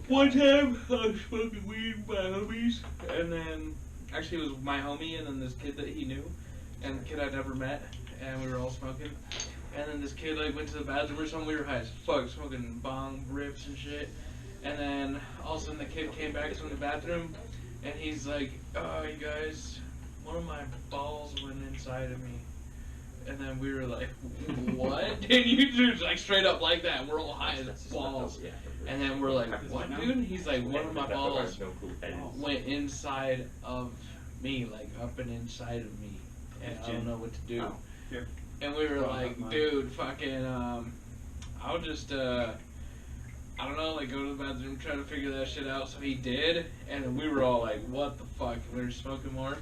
One time I was smoking weed with my homies, and then actually it was my homie and then this kid that he knew, and the kid I'd never met, and we were all smoking. And then this kid like went to the bathroom or something. We were high as fuck, smoking bong rips and shit. And then all of a sudden the kid came back from the bathroom, and he's like, "Oh, you guys, one of my balls went inside of me." And then we were like, "What?" And you just like straight up like that. And we're all high as balls. And then we're like, "What, dude?" He's like, "One of my balls went inside of me, like up and inside of me, and I don't know what to do." And we were like, "Dude, fucking, I'll just, I don't know, like go to the bathroom, try to figure that shit out." So he did, and then we were all like, "What the fuck?" And we were smoking more.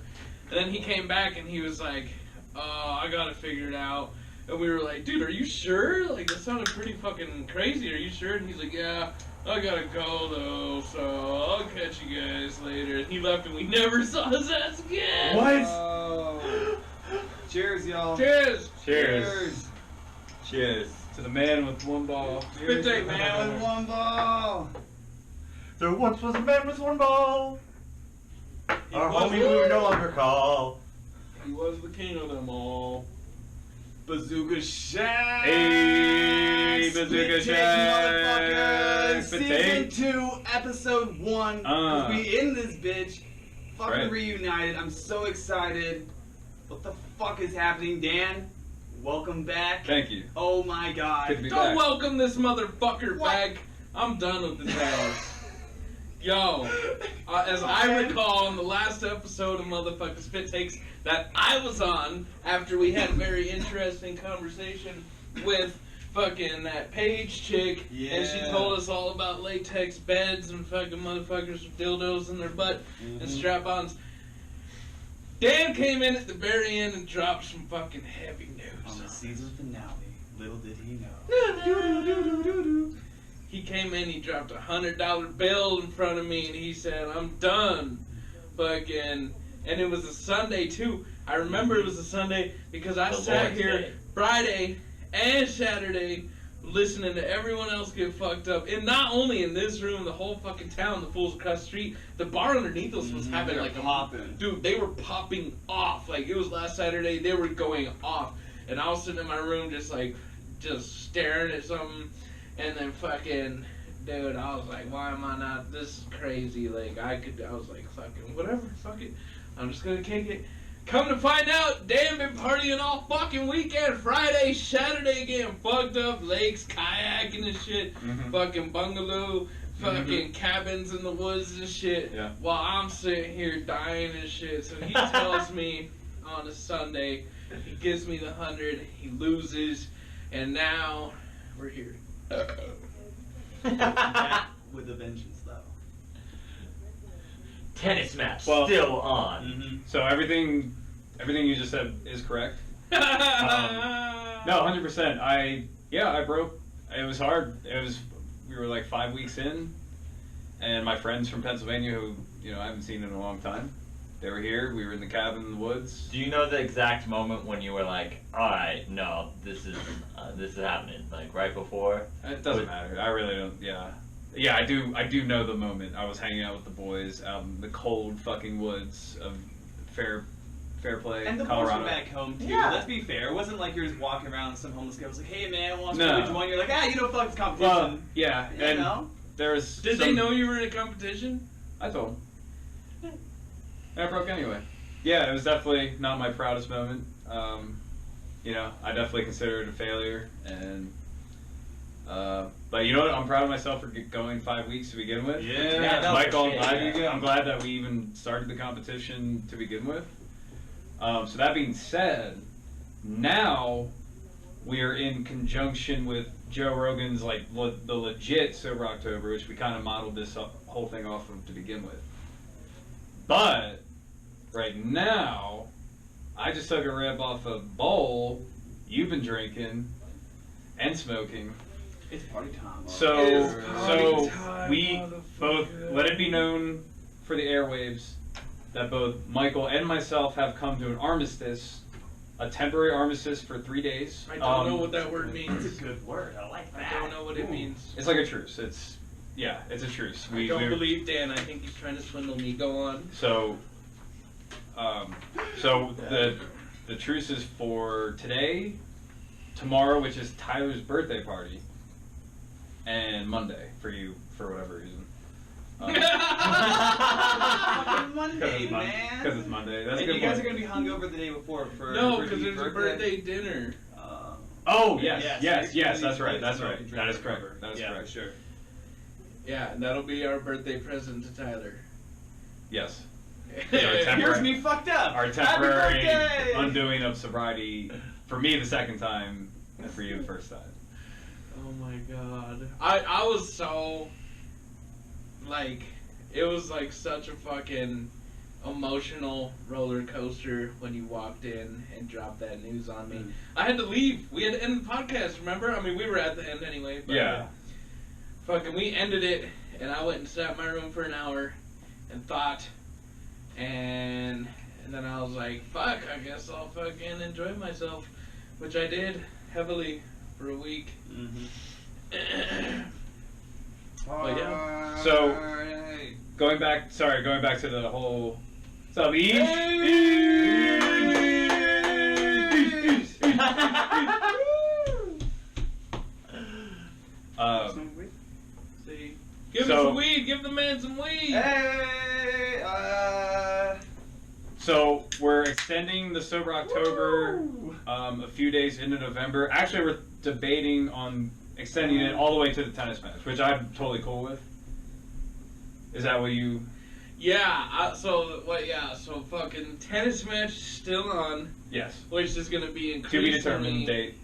And then he came back and he was like, "Oh, I gotta figure it out." And we were like, "Dude, are you sure? Like, that sounded pretty fucking crazy. Are you sure?" And he's like, "Yeah, I gotta go though, so I'll catch you guys later." And he left and we never saw his ass again. What? Cheers, y'all. Cheers. Cheers. Cheers. To the man with one ball. Spit take, man. With one ball. There once was a man with one ball. Our was homie the- we no longer call. He was the king of them all. Bazooka Shack. Hey, Bazooka Spit takes, Shack. motherfuckers. Spit Season take. 2, episode 1. We in this bitch. Fucking Right. reunited. I'm so excited. What the fuck is happening, Dan? Welcome back. Thank you. Oh my god. Good to be Don't back. welcome this motherfucker What? back. I'm done with this ass. Yo, as I recall in the last episode of Motherfucking Spit Takes that I was on after we had a very interesting conversation with fucking that Paige chick, and she Yeah. told us all about latex beds and fucking motherfuckers with dildos in their butt and strap-ons. Dan came in at the very end and dropped some fucking heavy news. On the season finale, little did he know. He came in, he dropped $100 bill in front of me, and he said, "I'm done." Fucking, and it was a Sunday too. I remember it was a Sunday because I The sat Lord's here Day. Friday and Saturday listening to everyone else get fucked up. And not only in this room, the whole fucking town, the fools across the street, the bar underneath us was having They're like a popping. Dude, they were popping off. Like, it was last Saturday, they were going off. And I was sitting in my room just staring at something. And then fucking, dude, I was like, why am I not, this is crazy. Like, I was like, fucking, whatever, fuck it. I'm just gonna kick it. Come to find out, Dan been partying all fucking weekend. Friday, Saturday, getting fucked up, lakes, kayaking and shit. Fucking bungalow, fucking cabins in the woods and shit. Yeah. While I'm sitting here dying and shit. So he tells me on a Sunday, he gives me the 100, he loses, and now we're here. Back with a vengeance, though. Tennis match Well- still on. So everything you just said is correct. No, 100%. I broke. It was hard. We were like 5 weeks in, and my friends from Pennsylvania, who I haven't seen in a long time, they were here. We were in the cabin in the woods. Do you know the exact moment when you were like, "All right, no, this is happening"? Like right before. It doesn't matter. I really don't. Yeah, I do. I do know the moment. I was hanging out with the boys out in the cold fucking woods of Fairplay, And the boys Colorado. were back home too. Yeah. Let's be fair. It wasn't like you're just walking around and some homeless guy was like, "Hey man, I want No. to join." You're like, "You don't fuck this Well, competition." yeah, You and know? there's. Did they know you were in a competition? I told them. And I broke anyway. Yeah, it was definitely not my proudest moment. I definitely consider it a failure, and but you know what? I'm proud of myself for going 5 weeks to begin with. Yeah, that was Michael, shit, I'm glad that we even started the competition to begin with. So that being said, now we are in conjunction with Joe Rogan's the legit Sober October, which we kind of modeled this whole thing off of to begin with. But right now, I just took a rip off a bowl you've been drinking and smoking. It's party time. So It's party time, we both motherfucker. let it be known for the airwaves that both Michael and myself have come to an armistice, a temporary armistice for 3 days. I don't know what that word It's means. a good word. I like I that. don't know what it means. It's like a truce. It's Yeah, it's a truce. I don't believe Dan. I think he's trying to swindle me. Go on. So the truce is for today, tomorrow, which is Tyler's birthday party, and Monday for you for whatever reason. Monday, man. Because it's Monday. That's a And good you guys point. are gonna be hungover the day before for No, for because Dee's there's a birthday dinner. Oh yes, Yes, yes, please, that's right. please, That's smoke right. and That drink is and correct. recover. That is Yeah, correct. for sure. Yeah, and that'll be our birthday present to Tyler. Yes. Here's me fucked up. Our Happy temporary birthday! undoing of sobriety for me the second time, and for you the first time. Oh my god. I was so, like, it was like such a fucking emotional roller coaster when you walked in and dropped that news on me. I had to leave. We had to end the podcast, remember? I mean, we were at the end anyway. But Yeah. Fucking, we ended it, and I went and sat in my room for an hour and thought, and then I was like, fuck, I guess I'll fucking enjoy myself, which I did heavily for a week. But yeah. So, going back to the whole. So, See, give So- me some weed. Give the man some weed. Hey, So we're extending the Sober October a few days into November. Actually, we're debating on extending it all the way to the tennis match, which I'm totally cool with. Is that what you? Yeah. So fucking tennis match still on, Yes. which is gonna be To be determined increasingly, date.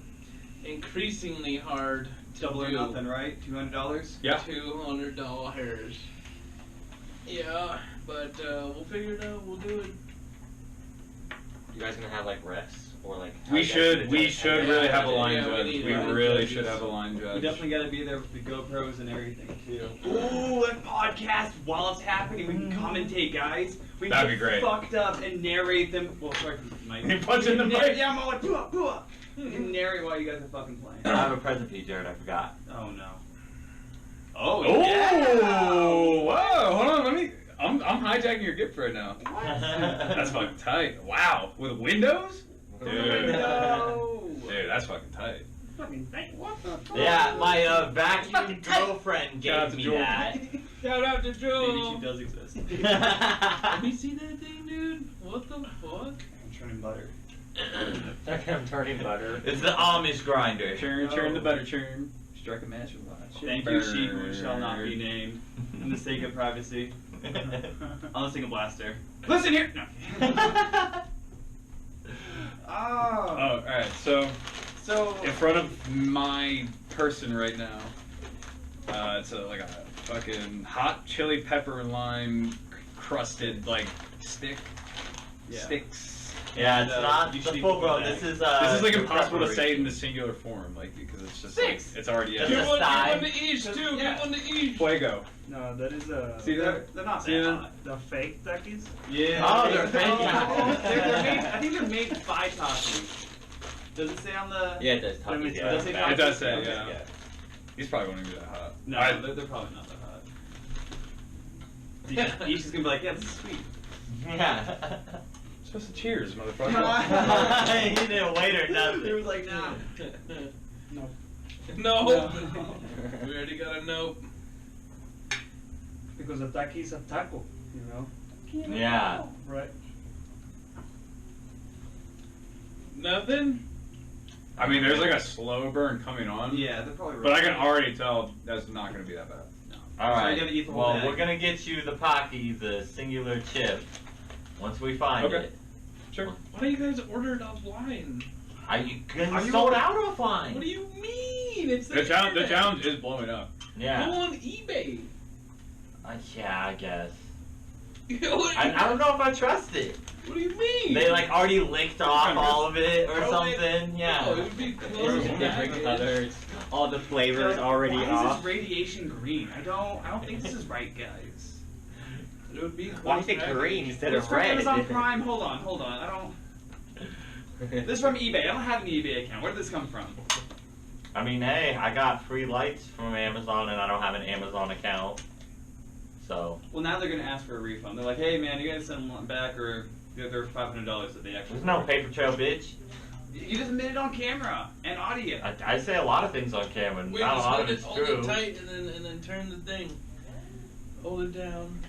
increasingly hard to double or do. nothing, right? $200. Yeah. $200. Yeah, but we'll figure it out. We'll do it. You guys gonna have like refs or like? We should really have a line Yeah, we judge. need We line really judges. should have a line judge. We definitely gotta be there with the GoPros and everything too. Ooh, that podcast while it's happening, we can commentate, guys. We can That'd get be great. fucked up and narrate them. Well, sorry, Mike. You punch in the We can mic. Yeah, I'm all like, pooah, pooah. We can narrate while you guys are fucking playing. I have a present for you, Jared. I forgot. Oh no. Oh, Oh, yeah. whoa! Hold on, let me. I'm hijacking your gift right now. That's That's fucking tight. Wow, with windows? Dude, No. dude, that's fucking tight. What the fuck? Yeah, my vacuum girlfriend Shout out gave to me Joel. that. Shout out to Maybe Joe. she does exist. Let me see that thing, dude. What the fuck? I'm churning butter. I'm turning butter. It's the Amish grinder. Churn the butter churn. Strike a match with watch. Thank you, she who shall not be named, in the sake of privacy. I'll sing a blaster. Listen here. No. Oh, alright, so So in front of my person right now, it's like a fucking hot chili pepper and lime crusted like sticks. Yeah, it's And, not you the should full eat bro. that. This is This is like the impossible to say in preparation. the singular form, like because it's just Six. Like, it's already Just Give a one side. to each, too. Yeah. Give one to each. Fuego. No, that is a See that? they're not See that that? hot. the fake Takis. Yeah. Oh, they're fake. fantastic. They're made. I think they're made by Takis. Does it say on the? Yeah, it does. Let me- Takis, Does it say yeah. It does say, Okay, yeah. These probably won't even be that hot. No, they're probably not that hot. Each is gonna be like, yeah, this is sweet. Yeah. Supposed to cheers, motherfucker. He didn't wait or It nothing. was like, nah. No. No. We already got a nope. Because a Taki is a taco, you know? Yeah. Right? Nothing? I mean, there's like a slow burn coming on. Yeah, they're probably. But I can already tell that's not going to be that bad. All So right. you gotta eat the whole Well, bag. we're gonna get you the Pocky, the singular chip, once we find Okay. it. Sure. Why do you guys order it offline? Are you Are you sold okay? out offline? What do you mean? It's The internet. challenge is blowing up. Go Yeah. on eBay. Yeah, I guess. What I don't know if I trust it. do you mean? They like already licked off Kinda all of it or Oh, wait. something. No, it Yeah. would be Different close. different colors, all the flavors already Why off. is this radiation green? I don't think this is right, guys. It would be Why close is it package. green instead It's of from red? Amazon Prime. Hold on. I don't. This is from eBay. I don't have an eBay account. Where did this come from? I mean, hey, I got free lights from Amazon and I don't have an Amazon account. So. Well, now they're gonna ask for a refund. They're like, hey man, you gotta send them back or they're $500 that they actually. There's no paper trail, bitch. You just admitted on camera and audio. I say a lot of things on camera, and Wait, not a just lot of hold it, it's hold true. it tight and then turn the thing. Hold it down.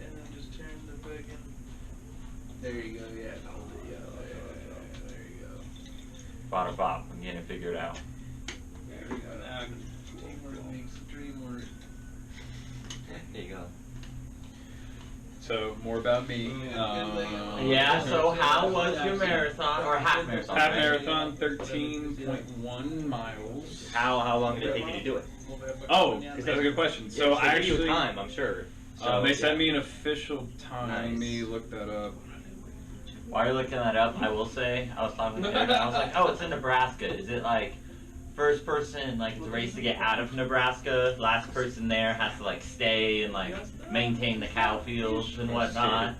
And then just turn the fucking. There you go, yeah. Hold it, yeah. There you go. Bada bop, I'm getting it figured out. There you go. Now, teamwork makes the dream work. There you go. So more about me. Yeah, so how was your marathon, or half marathon? Half right? marathon, 13.1 miles. How long did it take you to do it? Oh, that's a good question. So I they give you actually, a time, I'm sure. So, they sent yeah. me an official time. Let Nice. me look that up. While you're looking that up, I will say, I was talking to Eric, and I was like, oh, it's in Nebraska. Is it like first person, like it's a race to get out of Nebraska, last person there has to like stay and like maintain the cow fields and whatnot?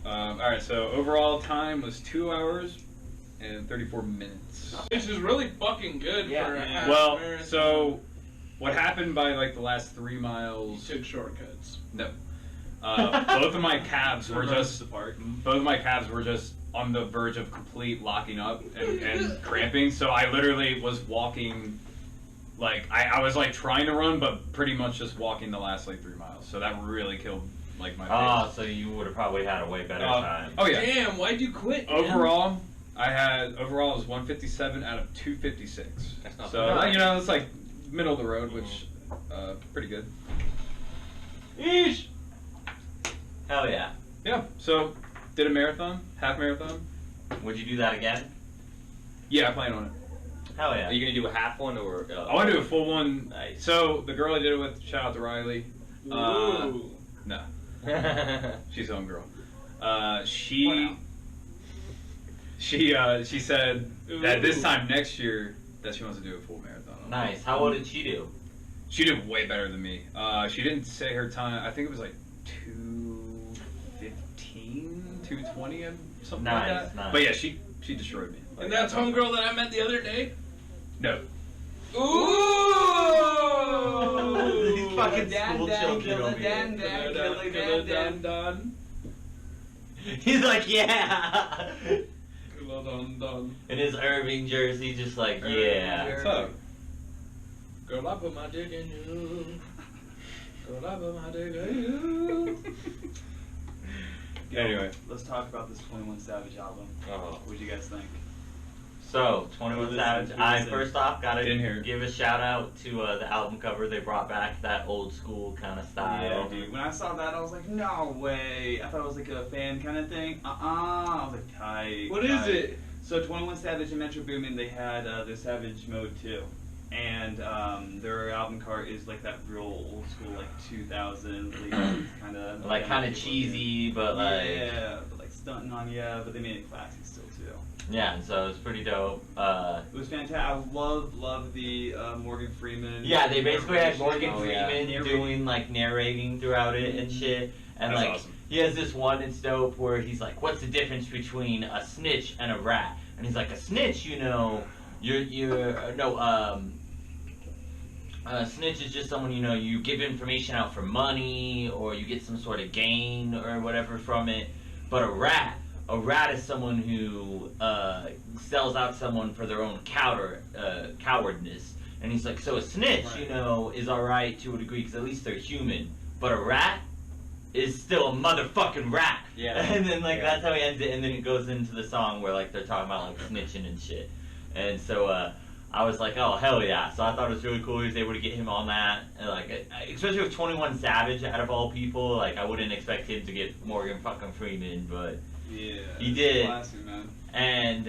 Alright, so overall time was 2 hours and 34 minutes. Which is really fucking good Yeah. for a half Well, marathon. so what happened by like the last 3 miles? Took shortcuts. No. Both of my calves were just on the verge of complete locking up and cramping. So I literally was walking, like I was like trying to run, but pretty much just walking the last like 3 miles. So that really killed like my Oh, pace. so you would have probably had a way better time. Oh yeah. Damn, why'd you quit? man? Overall, it was 157 out of 256. That's not So bad. you know it's like middle of the road, which pretty good. Eesh. Hell yeah. Yeah. So did a marathon, half marathon. Would you do that again? Yeah, I plan on it. Hell yeah. Are you gonna do a half one or? I want to do a full one. Nice. So the girl I did it with, shout out to Riley. Ooh. No, she's a homegirl. Wow. She said that this time next year that she wants to do a full marathon. Nice. How well did she do? She did way better than me. She didn't say her time. I think it was like 2:15, 2:20, and something like Nice, that. nice. But yeah, she destroyed me. And that's homegirl that I met the other day? No. Ooh! These fucking school children over here. Dan. He's like, yeah. Dun. In his Irving jersey, just like, yeah. What's up? Girl, I put my dick in you. Girl, I put my dick in you. Anyway. Let's talk about this 21 Savage album. Oh. What do you guys think? So, 21 Listen, Savage, listen. I first off gotta Didn't hear it. give a shout out to the album cover. They brought back that old school kind of style. Yeah, dude. When I saw that, I was like, no way. I thought it was like a fan kind of thing. I was like, tight. What is it? So 21 Savage and Metro Boomin, they had the Savage Mode 2. And their album cover is like that real old school, like 2000s, kind of. Like kind of cheesy, but like. Yeah, but like stunting on you, but they made it classic still too. Yeah, and so it's pretty dope. It was fantastic. I love the Morgan Freeman. Yeah, they basically had Morgan Oh, yeah. Freeman doing like narrating throughout it and shit. And That's like awesome. he has this one, it's dope, where he's like, "What's the difference between a snitch and a rat?" And he's like, "A snitch, you know, a snitch is just someone, you know, you give information out for money or you get some sort of gain or whatever from it. But a rat is someone who sells out someone for their own cowardness." And he's like, so a snitch, Right. you know, is alright to a degree because at least they're human. But a rat is still a motherfucking rat. Yeah. And then like Yeah. that's how he ends it, and then it goes into the song where like they're talking about like snitching and shit. And so I was like, oh hell yeah! So I thought it was really cool he was able to get him on that, and like especially with 21 Savage out of all people, like I wouldn't expect him to get Morgan fucking Freeman, but Yeah. He did. Classic, man. and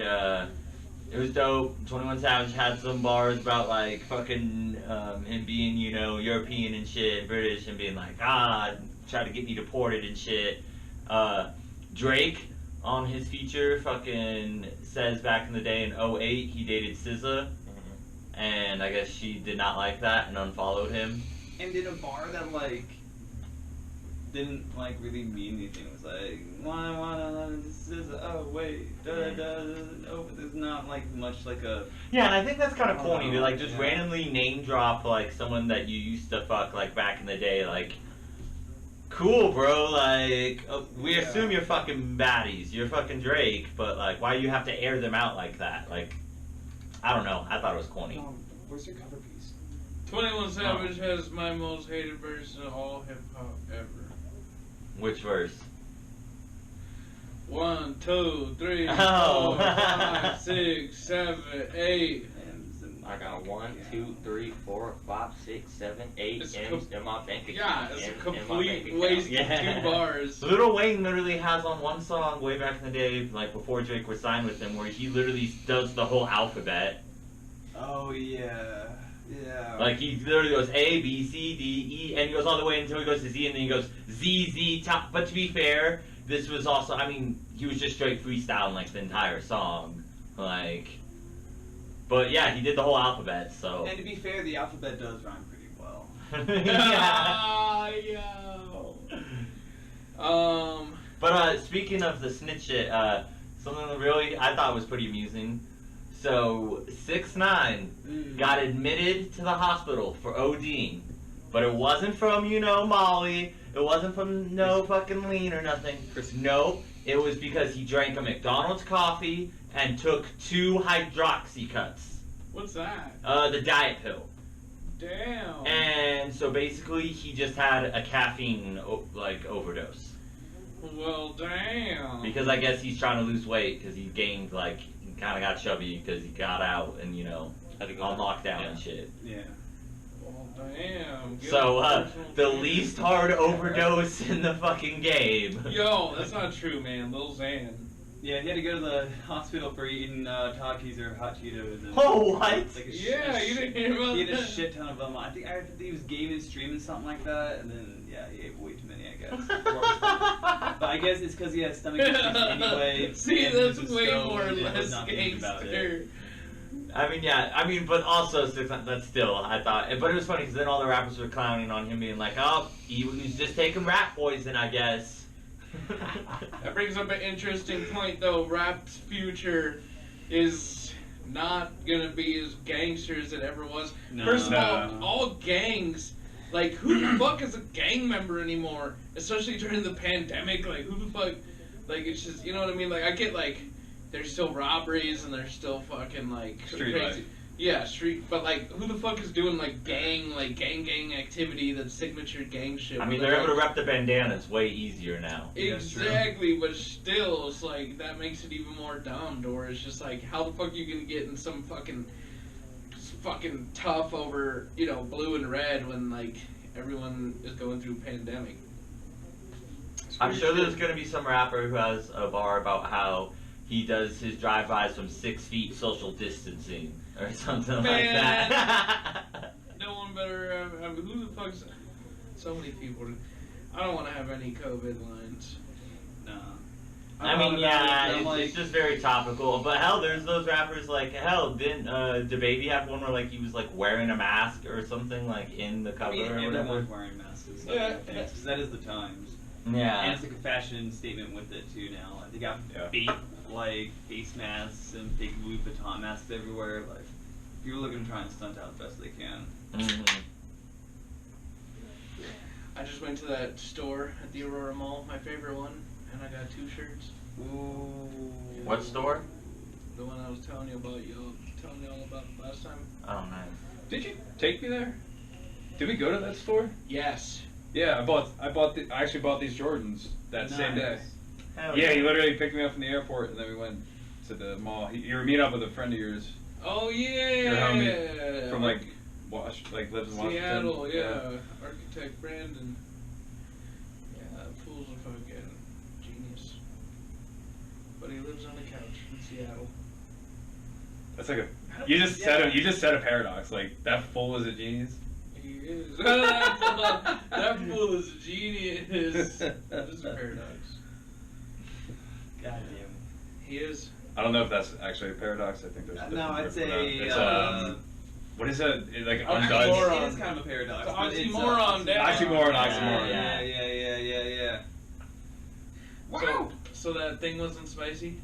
it was dope. 21 Savage had some bars about like fucking him being, you know, European and shit, British, and being like, try to get me deported and shit. Drake on his feature fucking says back in the day in 08 he dated SZA, and I guess she did not like that and unfollowed him. And in a bar that like didn't like really mean anything. It was like wanna this is oh wait oh, but there's not like much like a Yeah, and I think that's kind of corny to like just yeah. randomly name drop like someone that you used to fuck like back in the day. Like, cool, bro. Like, we assume you're fucking baddies. You're fucking Drake, but like, why do you have to air them out like that? Like, I don't know. I thought it was corny. Where's your cover piece? 21 Savage has my most hated verse in all hip hop ever. Which verse? 1, 2, 3, Oh. 4, 5, 6, 7, 8. I got 1, 2, 3, 4, 5, 6, 7, 8 It's M's in my bank account. Yeah, it's a in my complete bank account. waste Yeah. of 2 bars. Lil Wayne literally has on one song way back in the day, like before Drake was signed with him, where he literally does the whole alphabet. oh yeah. Like, he literally goes A, B, C, D, E, and he goes all the way until he goes to Z, and then he goes Z, Z, top. But to be fair, this was also, I mean, he was just straight freestyling, like, the entire song. Like, but yeah, he did the whole alphabet, so. And to be fair, the alphabet does rhyme pretty well. Ah, yo. But, speaking of the snitch shit, something that really, I thought was pretty amusing. So, 6ix9ine got admitted to the hospital for ODing, but it wasn't from, Molly, it wasn't from no fucking lean or nothing. No, it was because he drank a McDonald's coffee and took 2 hydroxy cuts. What's that? The diet pill. Damn. And so basically he just had a caffeine, overdose. Well, damn. Because I guess he's trying to lose weight because he gained, he kind of got chubby because he got out and, Had to go on lockdown and shit. Yeah. Well, damn. Get So, a personal the trainer. least hard overdose in the fucking game. Yo, that's not true, man. Lil Xan. Yeah, he had to go to the hospital for eating Takis or hot Cheetos. And Oh, what? Like Yeah, you didn't hear about He ate a that? shit ton of them. I think he was gaming, streaming, something like that, and then yeah, he ate way too many, I guess. But I guess it's because he had stomach issues anyway. See, and that's he was way stoned more or and was less not thinking about it. gangster. But also, that's still, I thought, but it was funny because then all the rappers were clowning on him being like, oh, he was just taking rat poison, I guess. That brings up an interesting point, though. Rap's future is not gonna be as gangster as it ever was. No. First of No. all gangs, like, who the fuck is a gang member anymore? Especially during the pandemic, like, who the fuck, like, it's just, you know what I mean? Like, I get, like, there's still robberies and there's still fucking, like, Street crazy. life. Yeah, street, but, like, who the fuck is doing, like, gang activity, that's signature gang shit? I where mean, they're able to like, rep the bandanas way easier now. Yeah, that's true. exactly, but still, it's like, that makes it even more dumb, or it's just like, how the fuck are you gonna get in some fucking tough over, blue and red when, like, everyone is going through pandemic? I'm sure there's gonna be some rapper who has a bar about how he does his drive-bys from 6 feet social distancing or something like Man. that. No one better, who the fuck's, so many people, I don't want to have any COVID lines. No. I mean, yeah, I'm it's just very topical. But hell, there's those rappers like, didn't DaBaby have one where like he was like wearing a mask or something like in the cover or whatever? Everyone's wearing masks and stuff. Yeah. Because that is the times. Yeah. And it's like a fashion statement with it too now. Like, they got fake face masks and fake Louis Vuitton masks everywhere. Like, people are looking to try and stunt out the best they can. Mm-hmm. I just went to that store at the Aurora Mall, my favorite one, and I got 2 shirts. Ooh. What store? The one I was telling you about, telling y'all about last time. Oh, nice. Did you take me there? Did we go to that store? Yes. Yeah, I actually bought these Jordans that same day. Hell Yeah, he literally picked me up from the airport and then we went to the mall. You were meeting up with a friend of yours Oh yeah. Your homie from lives in Washington. Seattle, yeah. Architect Brandon. Yeah, that fool's a fucking genius. But he lives on a couch in Seattle. That's like you just said a paradox. Like that fool is a genius. He is. That fool is a genius. This is a paradox. God damn. He is. I don't know if that's actually a paradox. I think there's a No, different I'd word for say. that. It's what is that? Like Oxymoron. undoes. It is kind of a paradox. It's but oxymoron, damn. Oxymoron, oxymoron. Yeah. So that thing wasn't spicy?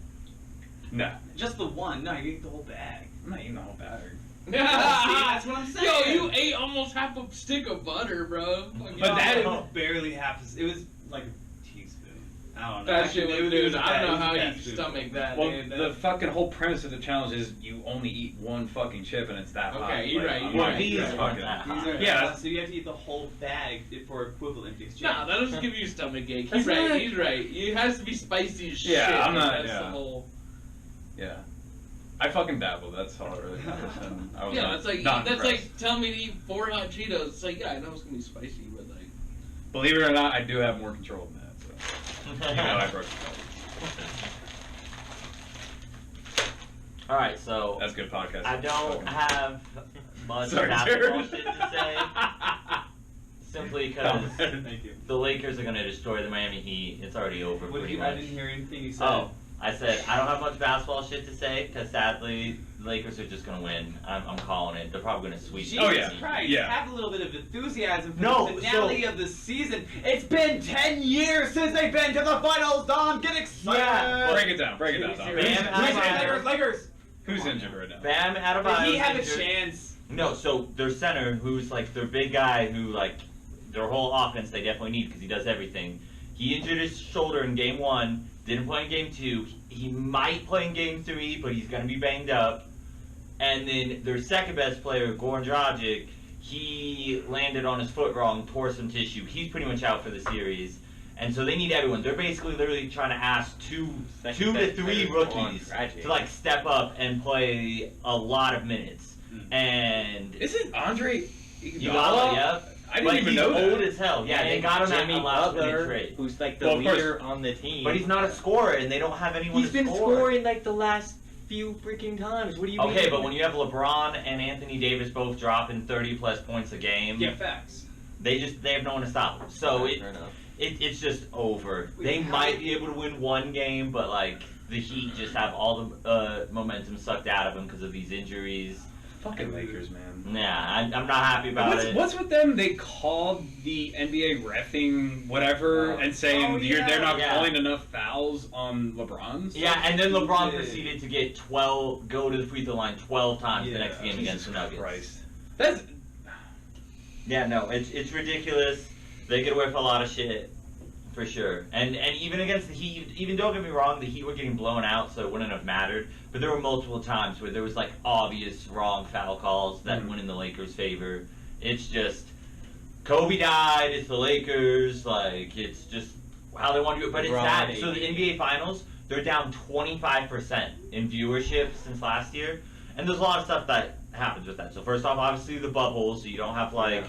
No, Just the one. No, you eat the whole bag. I'm not eating the whole bag. That's what I'm Yo, saying. you ate almost half a stick of butter, bro. Fucking- But that it is- was barely half. It was like a teaspoon. I don't know. That shit was, dude, I don't know how you you stomach that, Well, dude. the fucking whole premise of the challenge is you only eat one fucking chip and it's that hot. Okay, you're right, I'm you're like, right. These that's aren't fucking- that hot. These are, Yeah. so you have to eat the whole bag for equivalent exchange. Nah, that'll just give you a stomach ache. That's He's right, not- he's right. It has to be spicy as shit. Yeah, I'm not- That's yeah. the whole... Yeah. I fucking dabbled, that's all it really matters. And I was Yeah, not, that's like not that's impressed. like telling me to eat 4 hot Cheetos. It's like, yeah, I know it's gonna be spicy, but like... Believe it or not, I do have more control than that, so. Even though I broke the Alright, so That's good podcast. I don't have much Sorry, basketball Jared. shit to say. Simply because Thank you. the Lakers are going to destroy the Miami Heat. It's already over What pretty I much. didn't hear anything you said. Oh, I said I don't have much basketball shit to say because sadly the Lakers are just going to win. I'm calling it. They're probably going to sweep. Jesus Oh, yeah. Christ, Yeah. have a little bit of enthusiasm for No, the finale so- of the season. It's been 10 years since they've been to the finals, Dom. Get excited. Yeah, Break it down, Dom. Bam, Lakers. Who's injured right now? Bam Adebayo. But he had a injured. chance. No, so their center, who's like their big guy, who like their whole offense they definitely need because he does everything. He injured his shoulder in game 1, didn't play in game 2. He might play in game 3, but he's gonna be banged up. And then their second best player, Goran Dragic, he landed on his foot wrong, tore some tissue. He's pretty much out for the series. And so they need everyone. They're basically literally trying to ask two to three rookies to like step up and play a lot of minutes. And Isn't Andre Iguodala, yeah. I didn't but even he's know that. old as hell. Yeah, they And got him Jimmy at a last minute Butler, trade. who's like the Well, of course. leader on the team. But he's not a scorer, and they don't have anyone He's to been score. scoring like the last few freaking times. What do you mean? Okay, but when you have LeBron and Anthony Davis both dropping 30+ points a game, Yeah, facts. they have no one to stop them. So Fair enough. it's just over. Wait, They how- might be able to win one game, but like the Heat just have all the momentum sucked out of them because of these injuries. Fucking Lakers, man. Nah, I'm not happy about it. What's with them? They called the NBA reffing whatever and saying Oh, yeah. they're not Yeah. calling enough fouls on LeBron. Yeah, and then LeBron Yeah. proceeded to get go to the free throw line 12 times the next game against the Nuggets. Christ. That's Yeah, no, it's ridiculous. They get away with a lot of shit, for sure. And even against the Heat, even don't get me wrong, the Heat were getting blown out, so it wouldn't have mattered. But there were multiple times where there was like obvious wrong foul calls that went in the Lakers' favor. It's just Kobe died. It's the Lakers. Like it's just how they want to do it. But it's LeBron, that. So AD. the NBA Finals, they're down 25% in viewership since last year, and there's a lot of stuff that happens with that. So first off, obviously the bubble, so you don't have like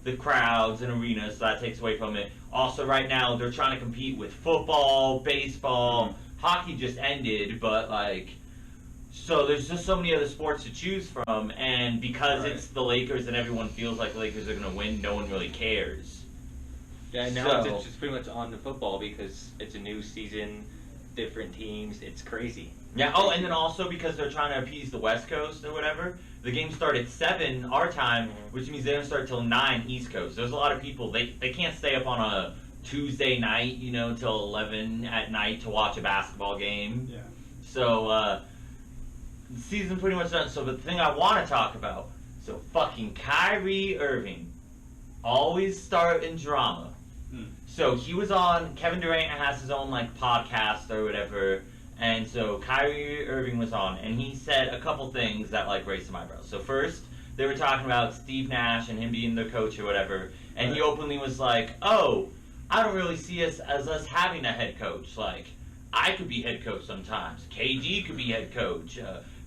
the crowds and arenas, so that takes away from it. Also, right now they're trying to compete with football, baseball, hockey just ended, but like. So there's just so many other sports to choose from, and because it's the Lakers and everyone feels like the Lakers are going to win, no one really cares. Yeah, now So- it's just pretty much on to football because it's a new season, different teams. It's crazy. Yeah, oh, and then also because they're trying to appease the West Coast or whatever, the game start at 7 our time, which means they don't start till 9 East Coast. There's a lot of people, they can't stay up on a Tuesday night, till 11 at night to watch a basketball game. Yeah. So, the season pretty much done. So the thing I want to talk about, so fucking Kyrie Irving, always start in drama. So he was on, Kevin Durant has his own like podcast or whatever, and so Kyrie Irving was on, and he said a couple things that like raised some eyebrows. So first, they were talking about Steve Nash and him being their coach or whatever, and he openly was like, oh, I don't really see us as us having a head coach. Like, I could be head coach sometimes. KG could be head coach.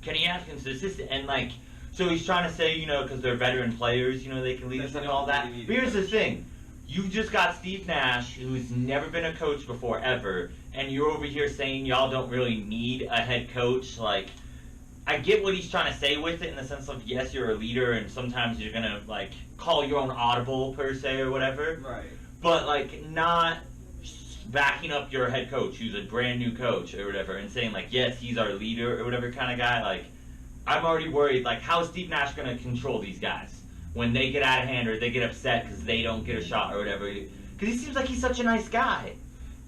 Kenny Atkins assistant, and like, so he's trying to say, because they're veteran players, they can lead us and all that. But here's the thing. You just got Steve Nash, who's never been a coach before, ever, and you're over here saying y'all don't really need a head coach. Like, I get what he's trying to say with it in the sense of, yes, you're a leader, and sometimes you're gonna, like, call your own audible, per se, or whatever. Right. But, like, not backing up your head coach, who's a brand new coach, or whatever, and saying, like, yes, he's our leader, or whatever kind of guy. Like, I'm already worried, like, how is Steve Nash gonna control these guys when they get out of hand or they get upset because they don't get a shot or whatever? Because he seems like he's such a nice guy.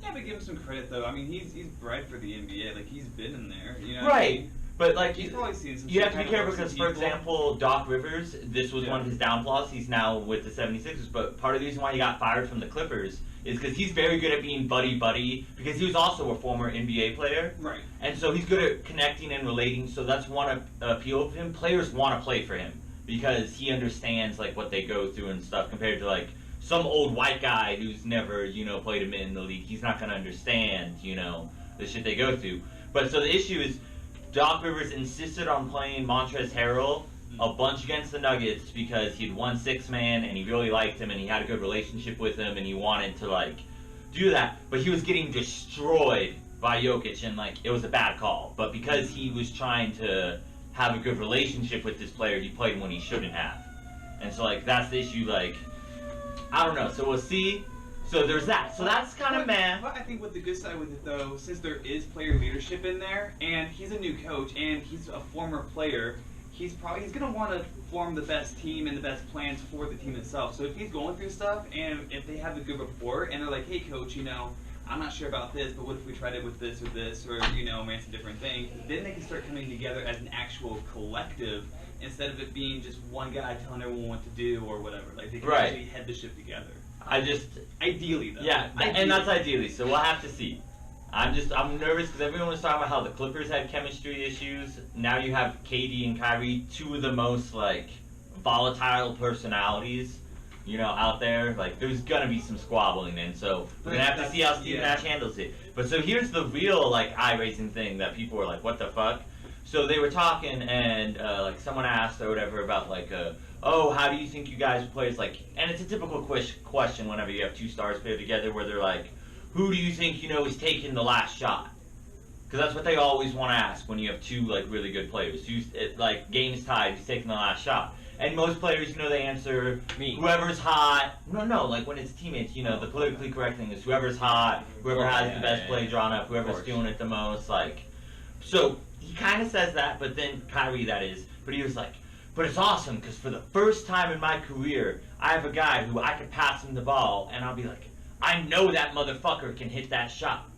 Yeah, but give him some credit though. I mean, he's bred for the NBA. Like he's been in there. You know. Right. But like He's probably seen some. you have to shit be careful kinda because, for people. example, Doc Rivers, this was Yeah. one of his downfalls. He's now with the 76ers, but part of the reason why he got fired from the Clippers is because he's very good at being buddy-buddy, because he was also a former NBA player. Right. And so he's good at connecting and relating, so that's one appeal of him. Players want to play for him because he understands like what they go through and stuff compared to like some old white guy who's never, played a minute in the league. He's not going to understand, the shit they go through. But so the issue is Doc Rivers insisted on playing Montrezl Harrell a bunch against the Nuggets because he'd won six-man and he really liked him and he had a good relationship with him and he wanted to like do that. But he was getting destroyed by Jokic and like it was a bad call. But because he was trying to have a good relationship with this player, he played when he shouldn't have. And so like that's the issue. Like I don't know. So we'll see. So there's that. So that's kind of meh. But I think with the good side with it though, since there is player leadership in there, and he's a new coach, and he's a former player, he's gonna want to form the best team and the best plans for the team itself. So if he's going through stuff, and if they have a good rapport, and they're like, hey coach, I'm not sure about this, but what if we tried it with this, or man, some different things, then they can start coming together as an actual collective instead of it being just one guy telling everyone what to do or whatever. Like they can Right. actually head the ship together. Ideally, though. Yeah, and that's ideally. So we'll have to see. I'm nervous because everyone was talking about how the Clippers had chemistry issues. Now you have KD and Kyrie, two of the most like volatile personalities, out there. Like there's gonna be some squabbling, and so we're gonna have to see how Steve Nash handles it. But so here's the real like eye-raising thing that people were like, "What the fuck?" So they were talking, and like someone asked or whatever about like oh, how do you think you guys play? Like, and it's a typical question whenever you have two stars paired together, where they're like, who do you think is taking the last shot? Because that's what they always want to ask when you have two like really good players. Like game's tied, who's taking the last shot? And most players, they answer Me. whoever's hot. No, like when it's teammates, the politically correct thing is whoever's hot, whoever has the best play drawn up, whoever's doing it the most. Like, so he kind of says that, but then Kyrie, that is, but he was like, but it's awesome because for the first time in my career, I have a guy who I could pass him the ball and I'll be like, I know that motherfucker can hit that shot.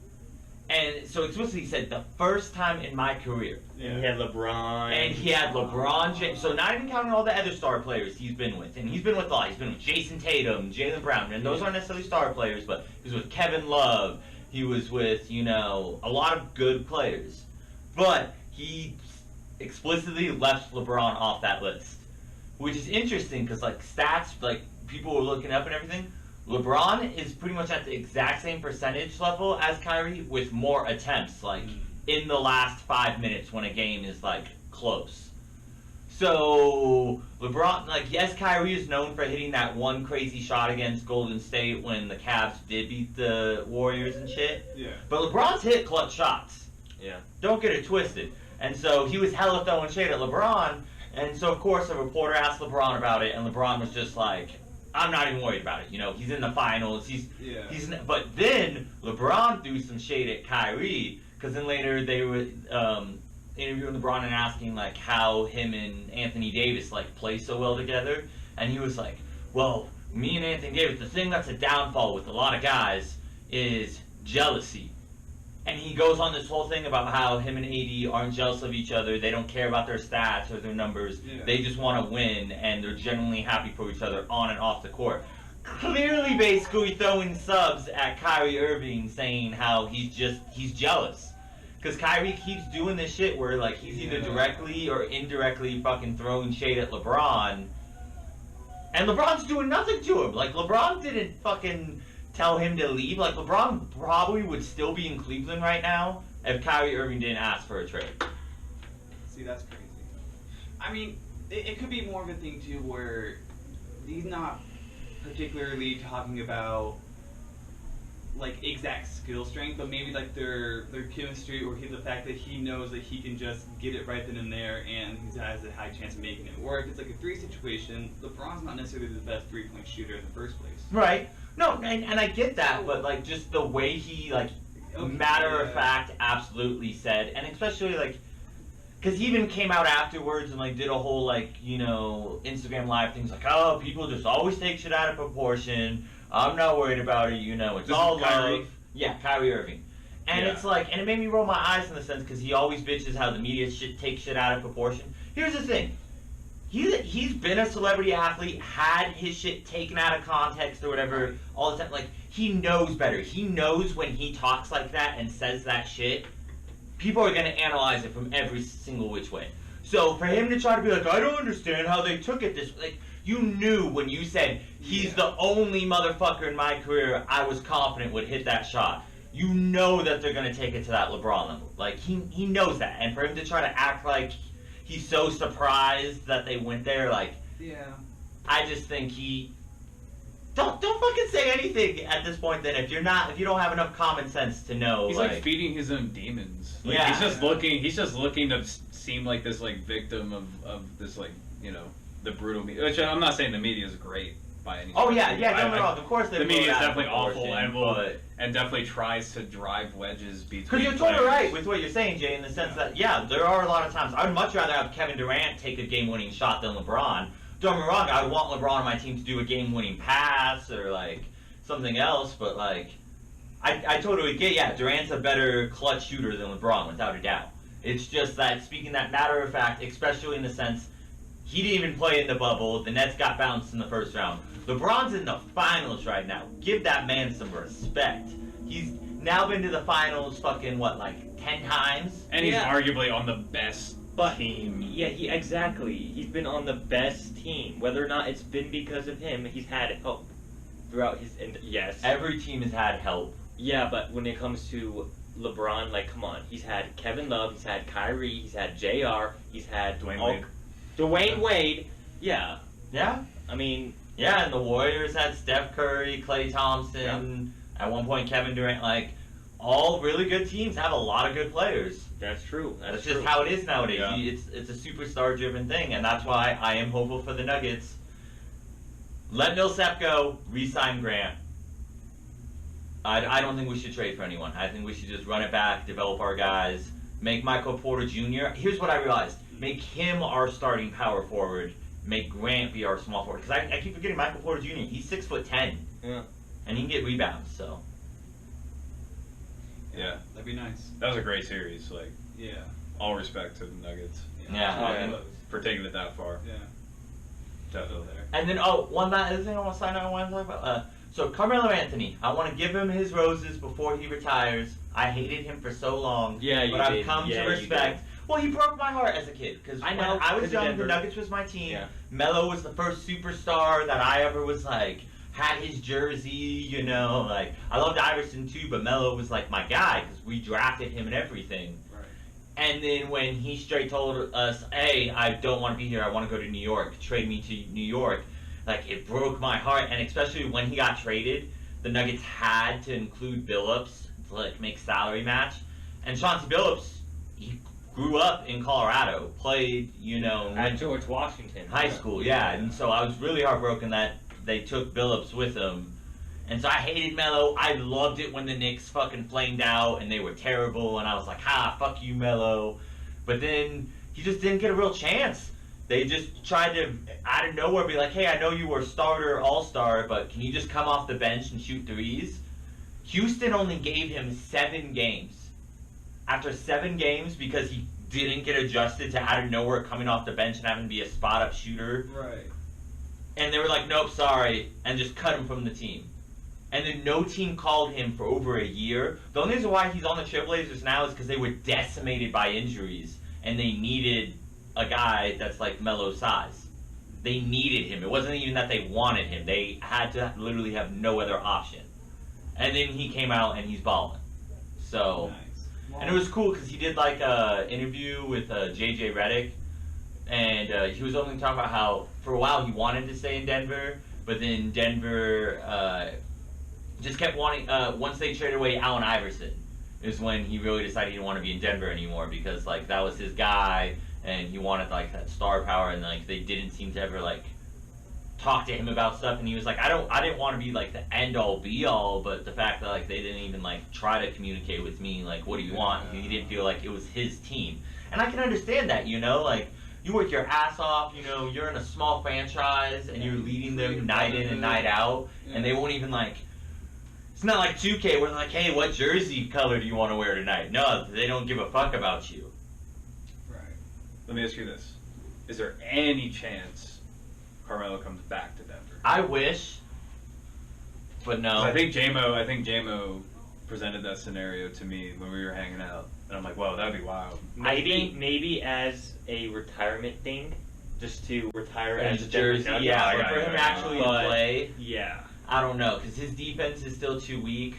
And so explicitly he said, the first time in my career. And he had LeBron. And he had LeBron James. So not even counting all the other star players he's been with. And he's been with a lot. He's been with Jason Tatum, Jaylen Brown. And those aren't necessarily star players, but he was with Kevin Love. He was with, a lot of good players. But he explicitly left LeBron off that list. Which is interesting because, like, stats, like, people were looking up and everything. LeBron is pretty much at the exact same percentage level as Kyrie with more attempts, like, in the last 5 minutes when a game is, like, close. So, LeBron, like, yes, Kyrie is known for hitting that one crazy shot against Golden State when the Cavs did beat the Warriors and shit. Yeah. But LeBron's hit clutch shots. Yeah. Don't get it twisted. And so he was hella throwing shade at LeBron, and so of course a reporter asked LeBron about it, and LeBron was just like, I'm not even worried about it. He's in the finals. But then LeBron threw some shade at Kyrie because then later they were interviewing LeBron and asking like how him and Anthony Davis like play so well together, and he was like, well, me and Anthony Davis, the thing that's a downfall with a lot of guys is jealousy. And he goes on this whole thing about how him and AD aren't jealous of each other. They don't care about their stats or their numbers. Yeah. They just want to win, and they're genuinely happy for each other on and off the court. Clearly, basically throwing subs at Kyrie Irving, saying how he's jealous. Because Kyrie keeps doing this shit where like he's either directly or indirectly fucking throwing shade at LeBron. And LeBron's doing nothing to him. Like, LeBron didn't fucking tell him to leave. Like, LeBron probably would still be in Cleveland right now if Kyrie Irving didn't ask for a trade. See, that's crazy. I mean, it could be more of a thing, too, where he's not particularly talking about, like, exact skill strength, but maybe, like, their chemistry or the fact that he knows that he can just get it right then and there and he has a high chance of making it. Or if it's, like, a three situation, LeBron's not necessarily the best three-point shooter in the first place. Right. No, and I get that, but, like, just the way he, like, matter of fact absolutely said, and especially, like, because he even came out afterwards and, like, did a whole, like, you know, Instagram Live things like, oh, people just always take shit out of proportion. I'm not worried about it, you know, it's This all is Kyrie? love. Yeah, Kyrie Irving. And Yeah. it's like, and it made me roll my eyes in the sense because he always bitches how the media takes shit out of proportion. Here's the thing. He's been a celebrity athlete, had his shit taken out of context or whatever all the time. Like, he knows better. He knows when he talks like that and says that shit, people are going to analyze it from every single which way. So for him to try to be like, I don't understand how they took it this way. Like, you knew when you said, he's the only motherfucker in my career I was confident would hit that shot. You know that they're going to take it to that LeBron level. Like, he knows that. And for him to try to act like he's so surprised that they went there, like, Yeah. I just think he don't fucking say anything at this point. Then if you don't have enough common sense to know, He's like feeding his own demons. Like, Yeah. He's just looking to seem like this like victim of this like, you know, the brutal media. Which I'm not saying the media is great by any. oh stretch. yeah, Like, don't get me wrong. Of course, they the blow media it is out of definitely awful proportion, and definitely tries to drive wedges between. because you're totally players. right with what you're saying, Jay, in the sense that there are a lot of times I would much rather have Kevin Durant take a game-winning shot than LeBron. Don't get me wrong, I would want LeBron on my team to do a game-winning pass or like something else, but like I totally get, Durant's a better clutch shooter than LeBron without a doubt. It's just that speaking that matter of fact, especially in the sense he didn't even play in the bubble. The Nets got bounced in the first round. LeBron's in the finals right now. Give that man some respect. He's now been to the finals fucking, 10 times? And he's Yeah. arguably on the best team. Yeah, exactly. He's been on the best team. Whether or not it's been because of him, he's had help throughout his. And yes. Every team has had help. Yeah, but when it comes to LeBron, like, come on. He's had Kevin Love, he's had Kyrie, he's had JR, he's had Dwayne Wade. Yeah. Yeah? I mean, Yeah, and the Warriors had Steph Curry, Klay Thompson, at one point Kevin Durant. Like, all really good teams have a lot of good players. that's true. That's just how it is nowadays. Yeah. It's a superstar-driven thing, and that's why I am hopeful for the Nuggets. Let Millsap go, re-sign Grant. I don't think we should trade for anyone. I think we should just run it back, develop our guys, make Michael Porter Jr. Here's what I realized. Make him our starting power forward. Make Grant be our small forward. Because I keep forgetting Michael Porter Jr. He's 6'10". Yeah. And he can get rebounds, so. Yeah, That'd be nice. that was a great series. Like, Yeah. all respect to the Nuggets Yeah. for taking it that far. Yeah. Definitely. And then, one other thing I want to sign out I want to talk about. So Carmelo Anthony, I want to give him his roses before he retires. I hated him for so long. Yeah, you But I've did. come Yeah, to you respect. Well, he broke my heart as a kid because I when know, I was 'cause of young, the Denver. Nuggets was my team. Yeah. Melo was the first superstar that I ever was like had his jersey. You know, like I loved Iverson too, but Melo was like my guy because we drafted him and everything. Right. And then when he straight told us, "Hey, I don't want to be here. I want to go to New York. Trade me to New York." Like it broke my heart, and especially when he got traded, the Nuggets had to include Billups to like make salary match. And Chauncey Billups, he grew up in Colorado, played, At George Washington. high school, yeah. And so I was really heartbroken that they took Billups with them. And so I hated Melo. I loved it when the Knicks fucking flamed out and they were terrible. And I was like, fuck you, Melo. But then he just didn't get a real chance. They just tried to, out of nowhere, be like, hey, I know you were starter, all-star, but can you just come off the bench and shoot threes? Houston only gave him 7 games. After 7 games, because he didn't get adjusted to out of nowhere coming off the bench and having to be a spot-up shooter. Right. And they were like, nope, sorry, and just cut him from the team. And then no team called him for over a year. The only reason why he's on the Trailblazers now is because they were decimated by injuries, and they needed a guy that's like Melo's size. They needed him. It wasn't even that they wanted him. They had to literally have no other option. And then he came out and he's balling. So, Nice. and it was cool because he did like a interview with JJ Redick, and he was only talking about how for a while he wanted to stay in Denver, but then Denver just kept wanting. Once they traded away Allen Iverson, is when he really decided he didn't want to be in Denver anymore because like that was his guy, and he wanted like that star power, and like they didn't seem to ever like talk to him about stuff, and he was like, I didn't want to be like the end all be all, but the fact that like they didn't even like try to communicate with me, like what do you want? He didn't feel like it was his team, and I can understand that, like you work your ass off, you're in a small franchise and you're leading them night in and night out, and they won't even like It's not like 2K where they're like, hey, what jersey color do you want to wear tonight? No, they don't give a fuck about you. Right. Let me ask you this: is there any chance Carmelo comes back to Denver? I wish, but no. 'Cause I think JMO presented that scenario to me when we were hanging out, and I'm like, "Whoa, that'd be wild." Maybe as a retirement thing, just to retire And as the jersey, Denver yeah, Nuggets. but for him actually to But- play, Yeah. I don't know, because his defense is still too weak.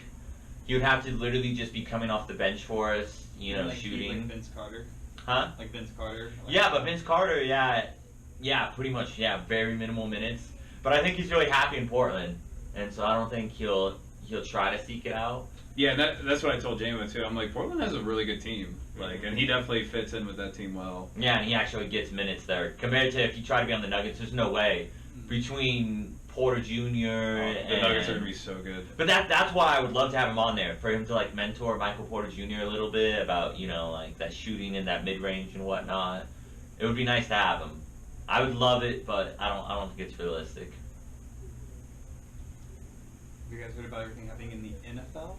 He would have to literally just be coming off the bench for us, Like shooting. Vince Carter. Huh? Like Vince Carter. Yeah, but Vince Carter, yeah, pretty much, very minimal minutes. But I think he's really happy in Portland, and so I don't think he'll try to seek it out. Yeah, that's what I told JMO too. I'm like, Portland has a really good team, and he definitely fits in with that team well. Yeah, and he actually gets minutes there compared to if you try to be on the Nuggets. There's no way between Porter Jr. The and Nuggets are gonna be so good. But that's why I would love to have him on there, for him to like mentor Michael Porter Jr. a little bit about like that shooting in that mid range and whatnot. It would be nice to have him. I would love it, but I don't think it's realistic. Have you guys heard about everything happening in the NFL?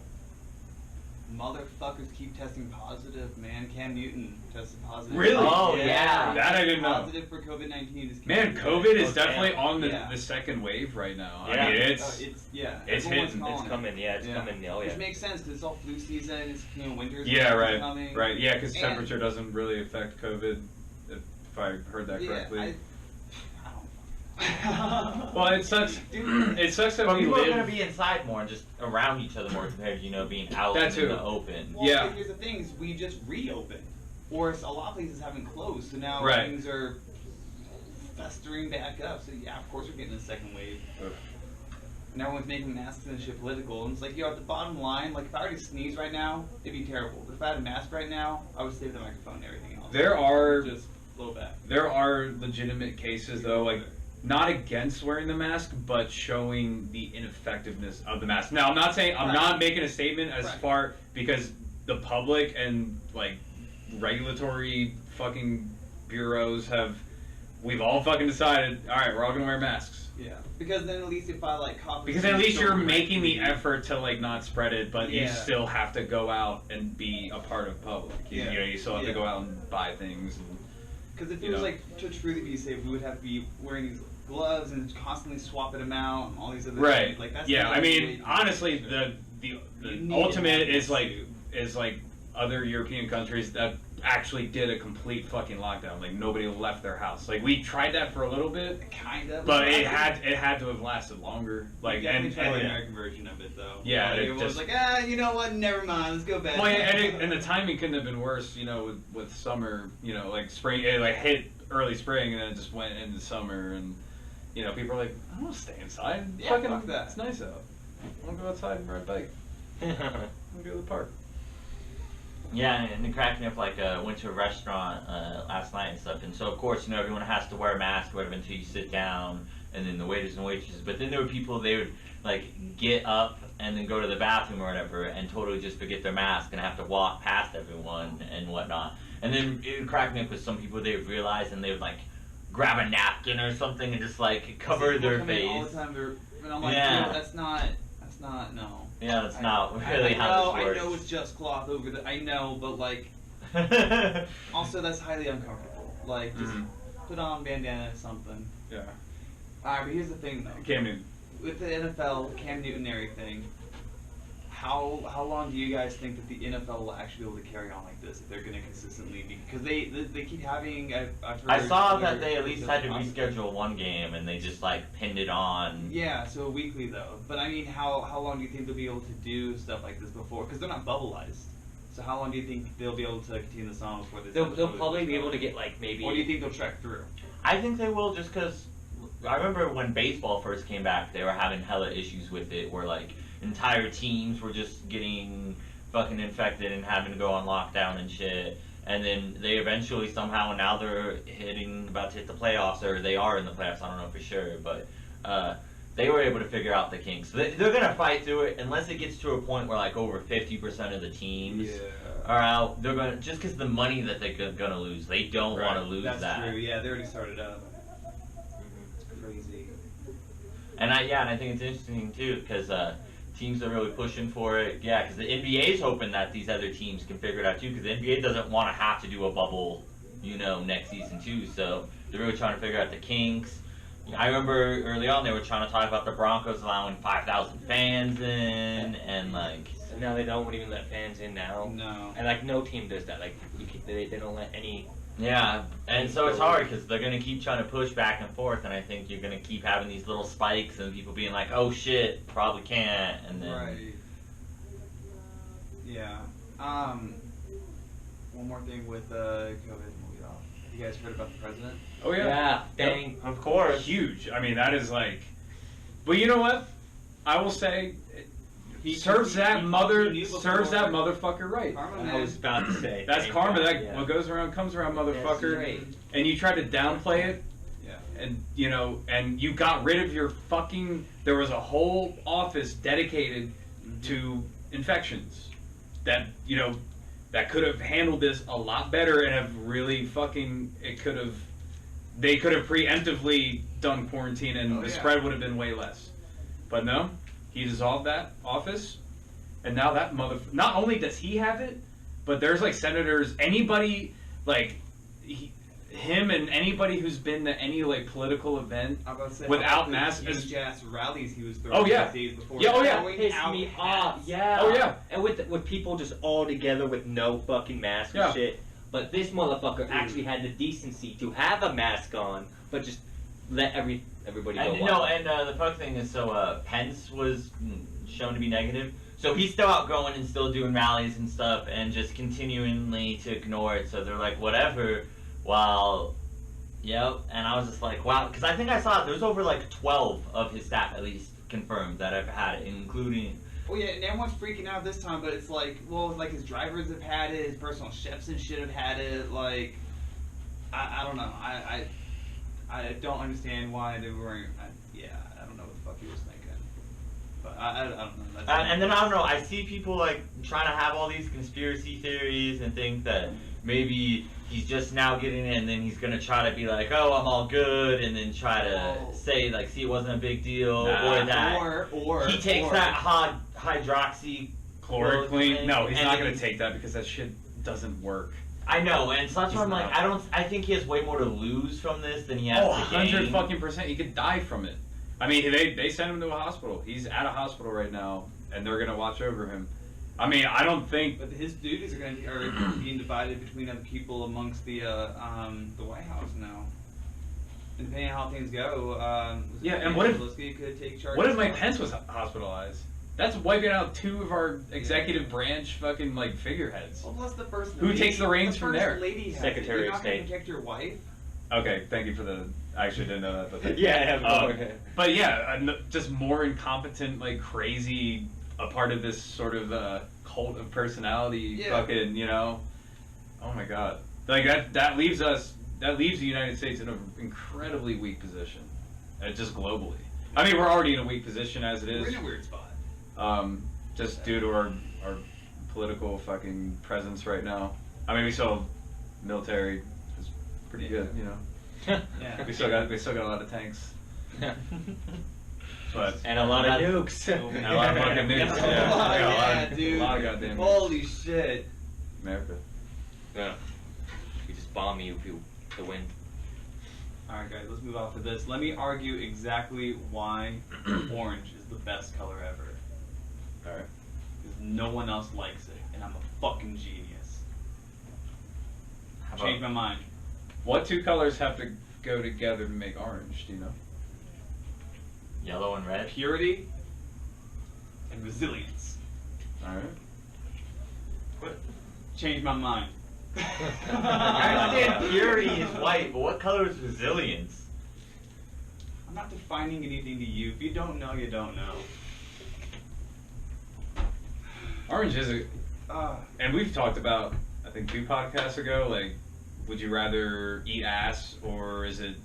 Motherfuckers keep testing positive, man. Cam Newton tested positive. Really? Oh, yeah. That I didn't know. Positive for COVID-19. Man, COVID is Okay. definitely on Yeah. the second wave right now. Yeah. I mean, It's it's everyone's hitting. calling It's it. coming, it's coming. Oh, yeah. Which makes sense because it's all flu season. It's winter's yeah, right, coming. right. Yeah, because And- temperature doesn't really affect COVID, if I heard that correctly. I don't. Well, it sucks. Dude, It sucks that But we people are live. gonna be inside more and just around each other more compared to being out That in too. the open. Well, Yeah. here's the thing: is we just reopened, or a lot of places haven't closed, so now Right. things are festering back up. So yeah, of course we're getting a second wave. Ugh. And everyone's making masks and shit political, and it's like, at the bottom line, like if I were to sneeze right now, it'd be terrible. But if I had a mask right now, I would save the microphone and everything else. There are just low back. there are legitimate cases though, like not against wearing the mask, but showing the ineffectiveness of the mask. Now, I'm not saying I'm Right. not making a statement as Right. far because the public and like regulatory fucking bureaus we've all fucking decided, all right, we're all gonna wear masks. Yeah, because then at least if I like cough, Because at least you're making the effort to like not spread it, but you Yeah. still have to go out and be a part of public. Yeah. You still have to Yeah. go out and buy things. And, Because if it you was know. like to truly be safe, we would have to be wearing these gloves and constantly swapping them out and all these other right. things. Like that's Yeah. the I only way mean, to honestly, do the You the need ultimate it. is like other European countries that actually did a complete fucking lockdown. Like nobody left their house. Like we tried that for a little bit, kind of. but it had to have lasted longer. Like definitely and tried the and American version of it though. Yeah, like, it everyone was just- like, you know what? Never mind. Let's go back. well, yeah, and the timing couldn't have been worse. With summer, like spring, it like hit early spring and then it just went into summer, and people are like, I don't want to stay inside. Yeah, Fucking, fuck that. It's nice out. I want to go outside and ride a bike. I want to go to the park. Yeah, and then cracking up went to a restaurant last night and stuff, and so of course everyone has to wear a mask or whatever until you sit down, and then the waiters and waitresses. But then there were people, they would get up and then go to the bathroom or whatever and totally just forget their mask and have to walk past everyone and whatnot. And then it would crack me up with some people, they would realize and they would grab a napkin or something and just cover People their come in all face. the time, and I'm like, Yeah. dude, that's not no. Yeah, that's not really how this works. I know it's just cloth over the. I know, but also that's highly uncomfortable. Just Mhm. put on bandana or something. Yeah. Alright, but here's the thing though. Cam Newton. With the NFL Cam Newton thing, how long do you guys think that the NFL will actually be able to carry on like this if they're going to consistently be? Because they keep having. I've heard. I saw that other- they at least had to other- reschedule one game and they just pinned it on. Yeah, so weekly though. But I mean, how long do you think they'll be able to do stuff like this before? Because they're not bubbleized. So how long do you think they'll be able to continue the song before this? They'll probably be able to get maybe. Or do you think they'll trek through? I think they will just because I remember when baseball first came back, they were having hella issues with it where entire teams were just getting fucking infected and having to go on lockdown and shit. And then they eventually somehow, now they're about to hit the playoffs, or they are in the playoffs, I don't know for sure, but they were able to figure out the kinks. So they're going to fight through it unless it gets to a point where over 50% of the teams are out. They're going to, just because the money that they're going to lose, they don't want to lose That's that. true. Yeah, they already started up. It's crazy. And I think it's interesting too because teams are really pushing for it. Yeah, because the NBA's hoping that these other teams can figure it out too. Because the NBA doesn't want to have to do a bubble, next season too. So they're really trying to figure out the kinks. I remember early on they were trying to talk about the Broncos allowing 5,000 fans in, and like. So now they don't even let fans in now. No. And like no team does that. Like they don't let any. Yeah, and so it's hard because they're gonna keep trying to push back and forth, and I think you're gonna keep having these little spikes and people being like, "Oh shit, probably can't," and then. Right. Yeah. One more thing with COVID. Moving off. You guys heard about the president? Oh yeah. Yeah. Dang. Of course. Huge. I mean, that is like. But you know what? I will say, serves that motherfucker right. Karma, I man. was about to say. That's thank karma. God, That yeah. what goes around comes around, motherfucker. That's right. And you tried to downplay it, Yeah. and and you got rid of your fucking. There was a whole office dedicated to infections that that could have handled this a lot better and have really fucking. They could have preemptively done quarantine and the spread would have been way less. But no, he dissolved that office, and now that not only does he have it, but there's like senators, anybody like him and anybody who's been to any like political event I'm about to say, without the masks. huge ass rallies he was throwing. Oh, yeah. Days before. Yeah, oh, yeah. Throwing Pissed out me hats. off. Yeah. Oh, yeah. And with people just all together with no fucking mask Yeah. and shit. But this motherfucker actually had the decency to have a mask on, but just let everybody go. And wild. the fuck thing is, so Pence was shown to be negative, so he's still out going and still doing rallies and stuff, and just continually to ignore it. So they're like, whatever. While, yep. And I was just like, wow, because I think I saw there's over like 12 of his staff at least confirmed that have had it, including. Well, yeah, and everyone's freaking out this time, but it's like, well, like his drivers have had it, his personal chefs and shit have had it. Like, I don't know. I don't understand why they weren't. I don't know what the fuck he was thinking. But I don't know. That's And then I don't know. I see people like trying to have all these conspiracy theories and think that maybe he's just now getting it, and then he's gonna try to be like, "Oh, I'm all good," and then try to say like, "See, it wasn't a big deal," or that or he takes that hydroxy Chloroquine. No, he's and not then gonna take that because that shit doesn't work. I know, and so that's He's why I'm like, not. I think he has way more to lose from this than he has to gain. 100%. He could die from it. I mean, they sent him to a hospital. He's at a hospital right now, and they're gonna watch over him. I mean, I don't think. But his duties are being divided between other people amongst the White House now. And depending on how things go, Yeah, and what if- Zelensky could take charge? What if of Mike stuff. Pence was hospitalized? That's wiping out two of our executive branch fucking like figureheads. Well, plus the first Who lady, takes the reins the from first there? Lady has Secretary it. You're of not gonna State. protect your wife. Okay, thank you for the. I actually didn't know that, but thank you. Yeah, But yeah, just more incompetent, like crazy, a part of this sort of cult of personality. Yeah. Fucking, Oh my god, like that leaves us. That leaves the United States in an incredibly weak position, just globally. I mean, we're already in a weak position as it We're is. in a weird spot. Just due to our political fucking presence right now. I mean, we still have military is pretty good, Yeah. We still got a lot of tanks, but And a lot of nukes. and a lot of fucking nukes. Oh, Yeah, we got yeah, dude. a lot of goddamn nukes. Holy shit. America. Yeah. We just bomb you to win. Alright guys, let's move off of this. Let me argue exactly why orange is the best color ever. All right. Because no one else likes it, and I'm a fucking genius. How Change about- my mind. What two colors have to go together to make orange? Do you know? Yellow and red. Purity and resilience. All right. Change my mind. I understand purity is white, but what color is resilience? I'm not defining anything to you. If you don't know, you don't know. Orange is and we've talked about, I think 2 podcasts ago, like, would you rather eat ass or is it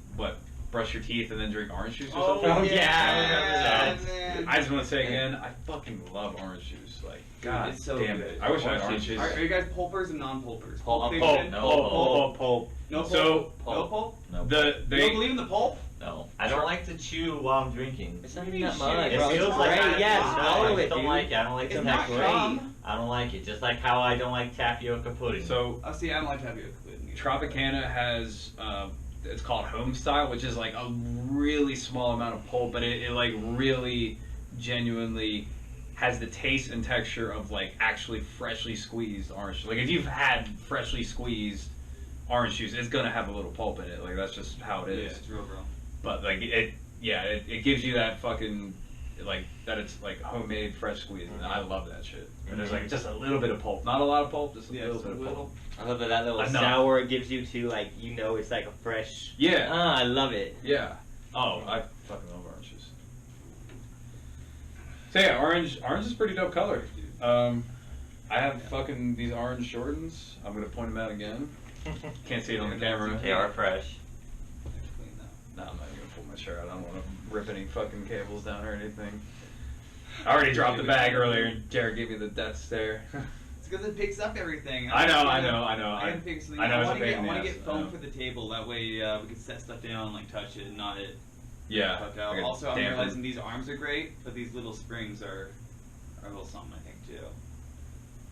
brush your teeth and then drink orange juice or something? Oh, yeah, I remember that. Man. I just want to say again, I fucking love orange juice. Like, God it's so damn good. it. I wish I had Orange orange juice. juice. Are you guys pulpers and non-pulpers? Pulp. fiction? No Pulp. No pulp? So, No pulp? No. they You don't believe in the pulp? No, I don't like to chew while I'm drinking. It's not even that much. It bro. feels It's like great. I, Yeah, no, swallow I it, just don't dude. like it. I don't like It's to not mix cum. I don't like it. Just like how I don't like tapioca pudding. So Oh, see, I don't like tapioca pudding either. Tropicana has it's called home style, which is like a really small amount of pulp, but it like really genuinely has the taste and texture of like actually freshly squeezed orange. Like if you've had freshly squeezed orange juice, it's gonna have a little pulp in it. Like that's just how it Yeah, is. it's real, bro. But like it gives you that fucking like that it's like homemade fresh squeeze, and I love that shit. And there's like just a little bit of pulp, not a lot of pulp, just a Yeah, little just a bit of pulp. I love that little Enough. sour it gives you too. Like it's like a fresh. Yeah. I love it. Yeah. Oh, I fucking love orange juice. So yeah, orange is pretty dope color. I have fucking these orange Jordans. I'm gonna point them out again. Can't see it on the camera. They are fresh. Clean though. No, I'm not even gonna pull my shirt out. I don't want to rip any fucking cables down or anything. I already dropped the bag earlier, and Jared gave me the death stare. It's because it picks up everything. I know. I gotta pick something. I know I it's a want to pain get, in the ass, get I foam know. for the table. That way we can set stuff down, like touch it, and not it. Yeah. Fuck out. like a Also, I'm damper. realizing these arms are great, but these little springs are a little something, I think, too.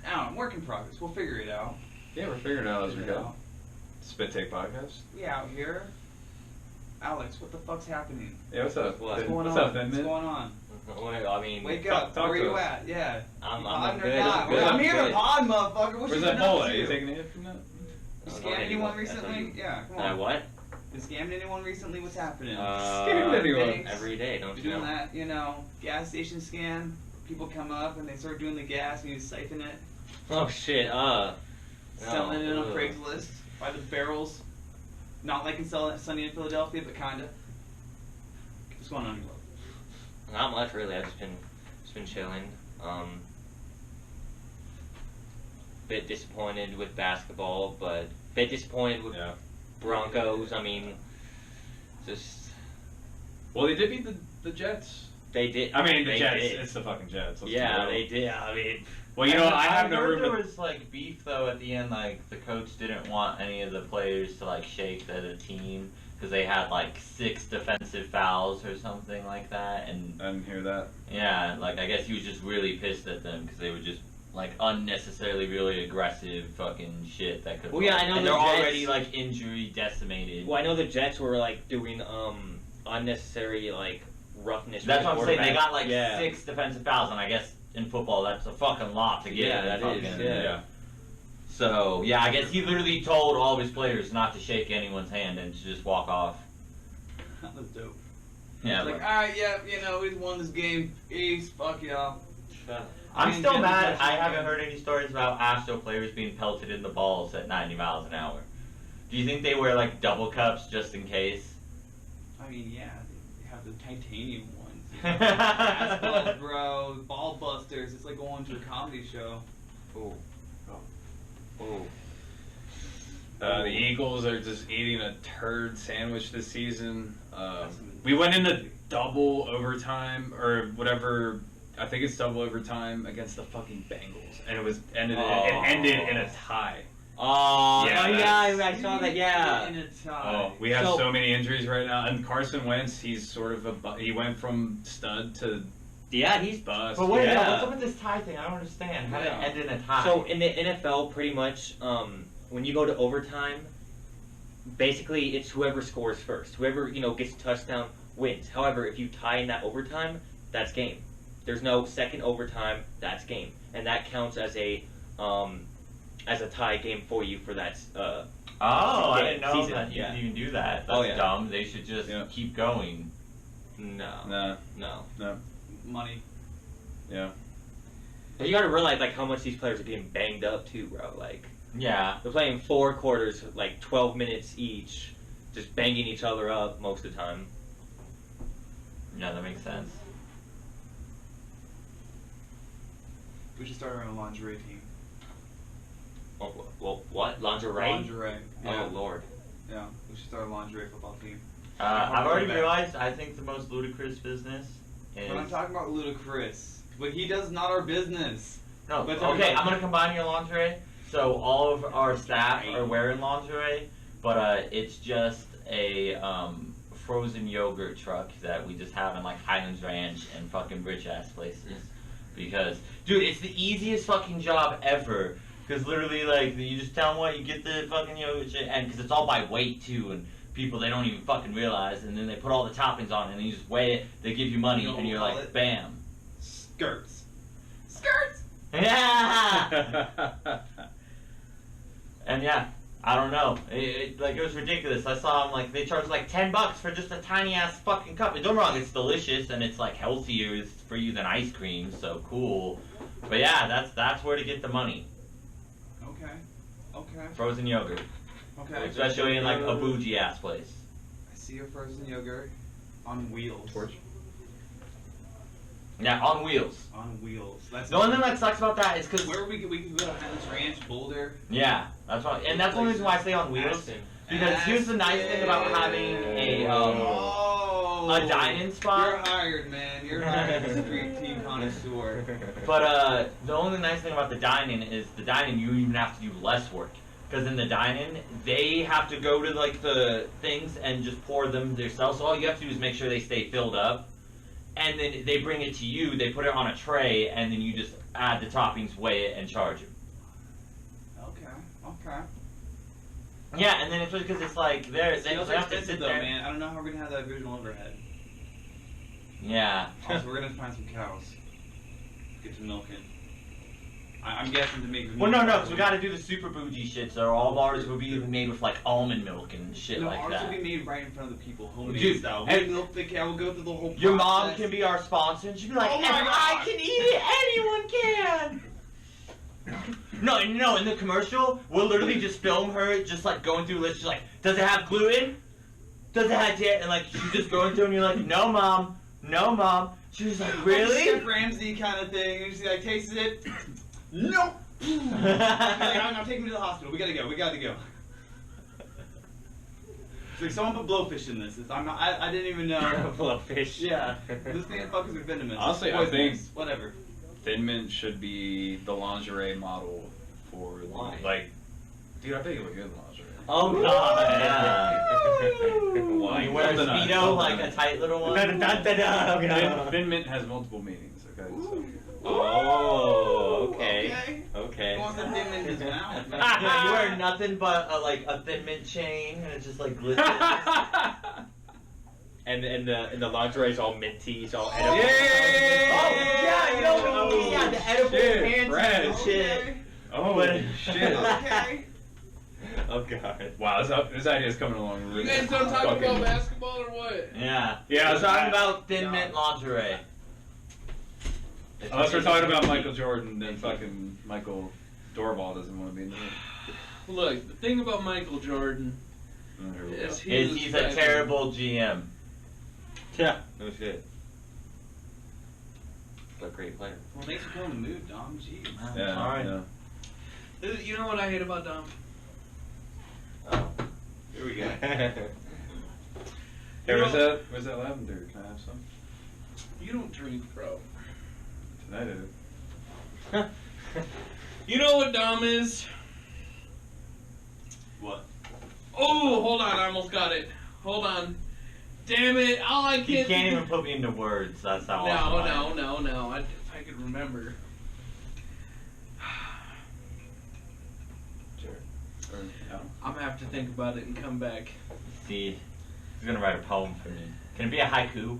I don't know. Work in progress. We'll figure it out. Yeah, we're figuring it out as we Figure it go. out. Spit Take Podcast. We out here. Alex, what the fuck's happening? Yeah, what's up? What's Thin- going what's on? up, Thin What's Mint? going on? I mean, Wake Talk- up. talk Where to you us. at? Yeah. I'm Podding or good. not? I'm good. I'm here to good. pod, motherfucker. What Where's you that been up bola? to? You taking a hit from that? You Oh, scammed go ahead, anyone you go. That's recently? what Yeah, come I on. what? You scammed anyone recently? What's happening? Scared anyone? Thanks. Every day, don't You're you doing know? that, gas station scam. People come up and they start doing the gas and you siphon it, Oh shit. selling it on ugh. Craigslist by the barrels. Not like in Sunny in Philadelphia, but kinda. What's going on, Glow? Not much really. I've just been chilling. Bit disappointed with basketball, but bit disappointed with Yeah. Broncos. I mean, just Well, they did beat the Jets. they did. I mean, the they Jets. did. It's the fucking Jets. Let's Yeah, be real. they did. I mean, Well, you know, I have no heard room there to. was like beef though at the end. Like the coach didn't want any of the players to like shake the other team because they had like 6 defensive fouls or something like that. And I didn't hear that. yeah, like I guess he was just really pissed at them because they were just like unnecessarily really aggressive fucking shit that could. Well, yeah, I know and the they're Jets- already like injury decimated. well, I know the Jets were like doing unnecessary like roughness. That's with what the I'm saying. They got quarterback. like yeah. 6 defensive fouls, and I guess in football that's a fucking lot to get. Yeah, in that is, fucking- yeah. So yeah, I guess he literally told all of his players not to shake anyone's hand and to just walk off. That was dope. Yeah, It's like, but- alright, yeah, we won this game. Peace, fuck y'all. I'm mean, still yeah, mad. that's I okay. haven't heard any stories about Astro players being pelted in the balls at 90 miles an hour. Do you think they wear like double cups just in case? I mean, yeah, they have the titanium ones. Gas balls, bro. Ball busters. It's like going to a comedy show. Ooh. Ooh. The Eagles are just eating a turd sandwich this season. That's We went into double overtime or whatever. I think it's double overtime against the fucking Bengals, and it ended in a tie. Oh, Yeah, yeah, that's- I saw that. Yeah. In a tie. Oh, we have So- so many injuries right now, and Carson Wentz, he's sort of he went from stud to Yeah, he's bust. But wait, Yeah. no, what's up with this tie thing? I don't understand. How did it Yeah. end in a tie? So in the NFL, pretty much, when you go to overtime, basically it's whoever scores first. Whoever gets a touchdown wins. However, if you tie in that overtime, that's game. There's no second overtime. That's game, and that counts as a tie game for you for that. oh, I didn't know season, that you yeah. could even do that. That's Oh, yeah. dumb. They should just Yeah. keep going. No, No, no. Money. yeah. But you gotta realize like how much these players are getting banged up too, bro. Like Yeah. they're playing 4 quarters, like 12 minutes each, just banging each other up most of the time. Yeah, that makes sense. We should start our own lingerie team. Oh, well, what? Lingerie? Lingerie. Yeah. Oh lord. Yeah. We should start a lingerie football team. I've already Quarterback. realized I think the most ludicrous business is. We're not talking about Ludacris. What he does is not our business. No, But okay, I'm gonna combine your lingerie. So all of our staff Right. are wearing lingerie, but it's just a frozen yogurt truck that we just have in like Highlands Ranch and fucking rich ass places. Because, dude, it's the easiest fucking job ever. Because literally, like, you just tell them what, you get the fucking yogurt shit, and because it's all by weight too, and people, they don't even fucking realize, and then they put all the toppings on, and then you just weigh it, they give you money, You know and you're what we like, call it? bam. Skirts. Yeah! And yeah, I don't know. It was ridiculous. I saw them, like, they charge like $10 for just a tiny ass fucking cup. And don't get me wrong, it's delicious and it's like healthier for you than ice cream, so cool. But yeah, that's where to get the money. Okay. Frozen yogurt. Okay. Especially in like a bougie ass place. I see a frozen yogurt on wheels. Torch. Yeah, on wheels. On wheels. That's The only thing that sucks about that is because where we could go to Highlands Ranch, Boulder. yeah, that's why, and that's the only reason why I say on wheels. Aston. Because here's the nice thing about having a dine-in spot. You're hired, man. You're hired. Street team connoisseur. But the only nice thing about the dine-in is the dine-in you even have to do less work. Because in the dine-in, they have to go to like the things and just pour them themselves. So all you have to do is make sure they stay filled up. And then they bring it to you, they put it on a tray, and then you just add the toppings, weigh it, and charge them. Okay. Yeah, and then it's because it's like, they Sales have are to sit expensive though, there. man. I don't know how we're gonna have that visual overhead. Yeah. Also, we're gonna find some cows. Get some milk in. I'm guessing to make. Well, no, because we gotta do the super bougie shit, so all of ours will be made with like almond milk and shit No, like ours that. will be made right in front of the people, homemade Dude, style. hey, We milk the cow. We'll go through the whole. Your mom process. can be our sponsor, and she'll be like, Oh my "If I God. can eat it, anyone can." No, in the commercial, we'll literally just film her just like going through a list. She's like, "Does it have gluten? Does it have dairy?" And like she's just going through, and you're like, "No, mom. She's like, "Really?" Chef Ramsay kind of thing, and she like tastes it. Nope. She's like, I'm taking me to the hospital. We gotta go. It's like someone put blowfish in this. I didn't even know. Blowfish. Yeah, those thing fuckers are venomous. Honestly, I Poisonous. think- whatever. Thin Mint should be the lingerie model for Why? like. Dude, I bet you look good in lingerie. Oh god. Yeah. Why? You wear a Something speedo, else. like a tight little one. Thin Mint has multiple meanings. Okay. So. Oh, okay. Who wants to dim in his mouth? Yeah, you wear nothing but a Thin Mint chain, and it just like glitters. And the lingerie's all minty, it's all edible. Yay! Oh yeah, you know, yeah, the edible Shit, panties fresh. and shit. Oh But- shit! Okay. Oh god. Wow, this idea is coming along You really. guys don't talk fucking- about basketball or what? Yeah. Yeah, We're talking that- about Thin Mint lingerie. Unless we're talking about Michael Jordan, then fucking Michael Dorval doesn't want to be in there. Look, the thing about Michael Jordan Oh, here we go. is He's a terrible GM. Yeah, no shit. But great player. Well, thanks for killing the mood, Dom. Jeez. Yeah, Sorry. yeah. You know what I hate about Dom? Oh. Here we go. Hey, where's that lavender? Can I have some? You don't drink, bro. Tonight I do. You know what Dom is? What? Oh, hold on, I almost got it. Hold on. Damn it! Oh, I He can't. can't even put me into words. That's how No. awesome I am. If I could remember. Sure. Or, no. I'm gonna have to think about it and come back. See, he's gonna write a poem for me. Can it be a haiku?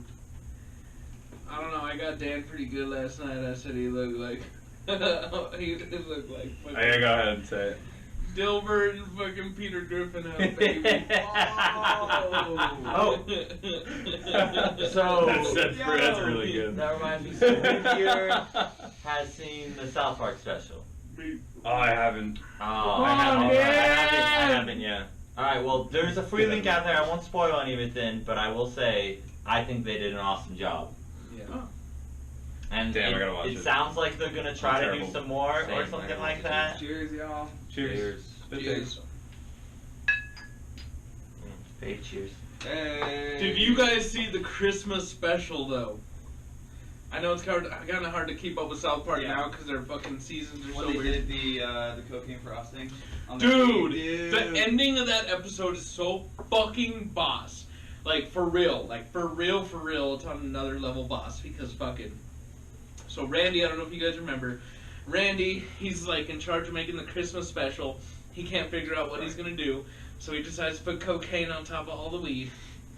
I don't know. I got Dan pretty good last night. I said he looked like he looked like Oh, yeah, go ahead and say it. Dilbert and fucking Peter Griffin out, baby. Oh. So That's really good. that reminds me. So who here has seen the South Park special? Oh, I haven't. Oh, I haven't. Yeah. All right. Well, there's a free link out there. I won't spoil any of it then, but I will say I think they did an awesome job. Yeah. And Damn, I gotta watch it it. sounds like they're gonna try to do Terrible. some more Same, or I something gotta like watch that. Cheers, y'all. Cheers. Good Cheers. things. Hey, cheers. Hey. Did you guys see the Christmas special though? I know it's kind of hard to keep up with South Park Yeah. now because their fucking seasons are When so they weird. did the cocaine frosting? On the Dude, cake, the ending of that episode is so fucking boss. Like, for real. Like, for real, it's on another level boss because fucking... So, Randy, I don't know if you guys remember. Randy, he's, like, in charge of making the Christmas special. He can't figure out what he's gonna do. So he decides to put cocaine on top of all the weed.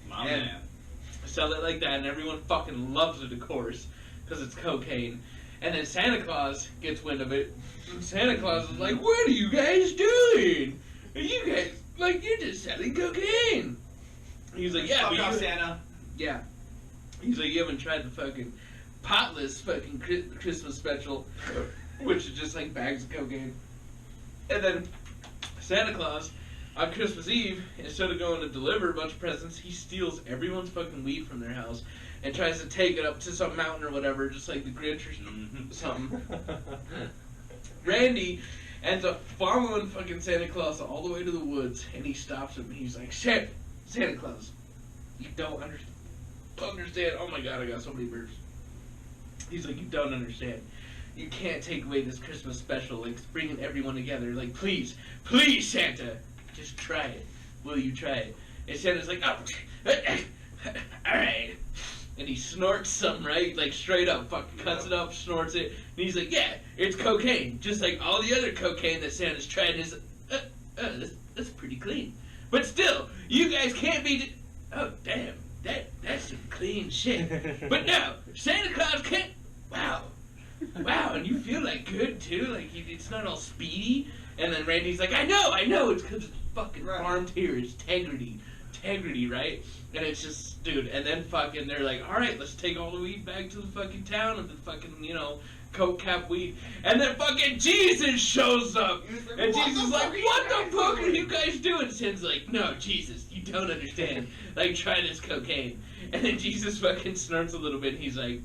My and man. sell it like that, and everyone fucking loves it, of course, because it's cocaine. And then Santa Claus gets wind of it. And Santa Claus is like, "What are you guys doing? You guys, like, you're just selling cocaine." He's like, "Yeah, Fuck but off, you, Santa. yeah." He's like, "You haven't tried the fucking potless fucking Christmas special, which is just like bags of cocaine." And then Santa Claus, on Christmas Eve, instead of going to deliver a bunch of presents, he steals everyone's fucking weed from their house and tries to take it up to some mountain or whatever, just like the Grinch or something. Randy ends up following fucking Santa Claus all the way to the woods, and he stops him, and he's like, Santa Claus, you don't understand. Oh my god, I got so many burps. He's like, you don't understand. You can't take away this Christmas special, like, it's bringing everyone together. Like, please, Santa, just try it. Will you try it? And Santa's like, oh, alright. And he snorts some, right? Like, straight up, fucking cuts it up, snorts it. And he's like, yeah, it's cocaine. Just like all the other cocaine that Santa's tried. Is that's pretty clean. But still, you guys can't be... Oh, damn. That's some clean shit. But no, Santa Claus can't... Wow, and you feel like good too, like it's not all speedy. And then Randy's like, I know, it's because it's fucking farmed here, it's integrity, right? And it's just, dude, and then fucking they're like, alright, let's take all the weed back to the fucking town of the fucking, coke cap weed. And then fucking Jesus shows up. And Jesus is like, what the fuck are you guys doing? Sin's like, no, Jesus, you don't understand. Like, try this cocaine. And then Jesus fucking snorts a little bit and he's like,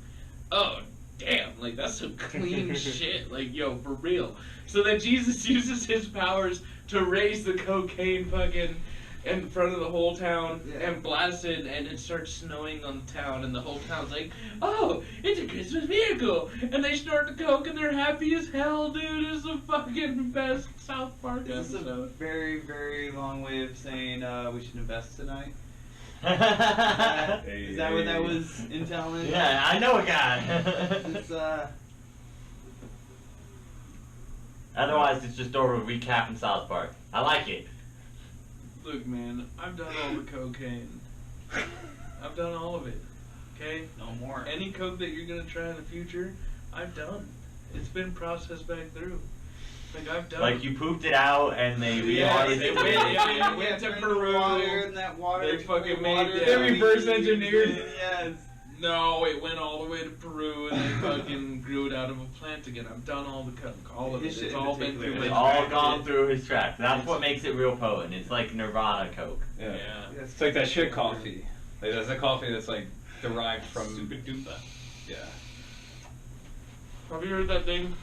oh, damn, like, that's some clean shit. Like, yo, for real. So then Jesus uses his powers to raise the cocaine fucking in front of the whole town and blast it, and it starts snowing on the town, and the whole town's like, oh, it's a Christmas miracle. And they snort the coke, and they're happy as hell, dude. It's the fucking best South Park This is a episode. very, very long way of saying we should invest tonight. Hey, Is that what that was intelligent? Yeah, I know a guy. It's, Otherwise, it's just over recapping South Park. I like it. Look, man, I've done all the cocaine. I've done all of it. Okay? no more. Any coke that you're gonna try in the future, I've done. It's been processed back through. Like, I've done. Like, you pooped it out and they Yes, realized they it. went, yeah, they went to in Peru. the water, and that water. They fucking made water, that. They reverse engineered. Yes. No, it went all the way to Peru and they fucking grew it out of a plant again. I've done all the coke, all of it. His shit It's in all been particular through was my It's all track. gone through his tracks. That's what makes it real potent. It's like Nirvana Coke. Yeah. Yeah. It's like that shit coffee. Like, that's a coffee that's like derived from. Super duper. Yeah. Have you heard that thing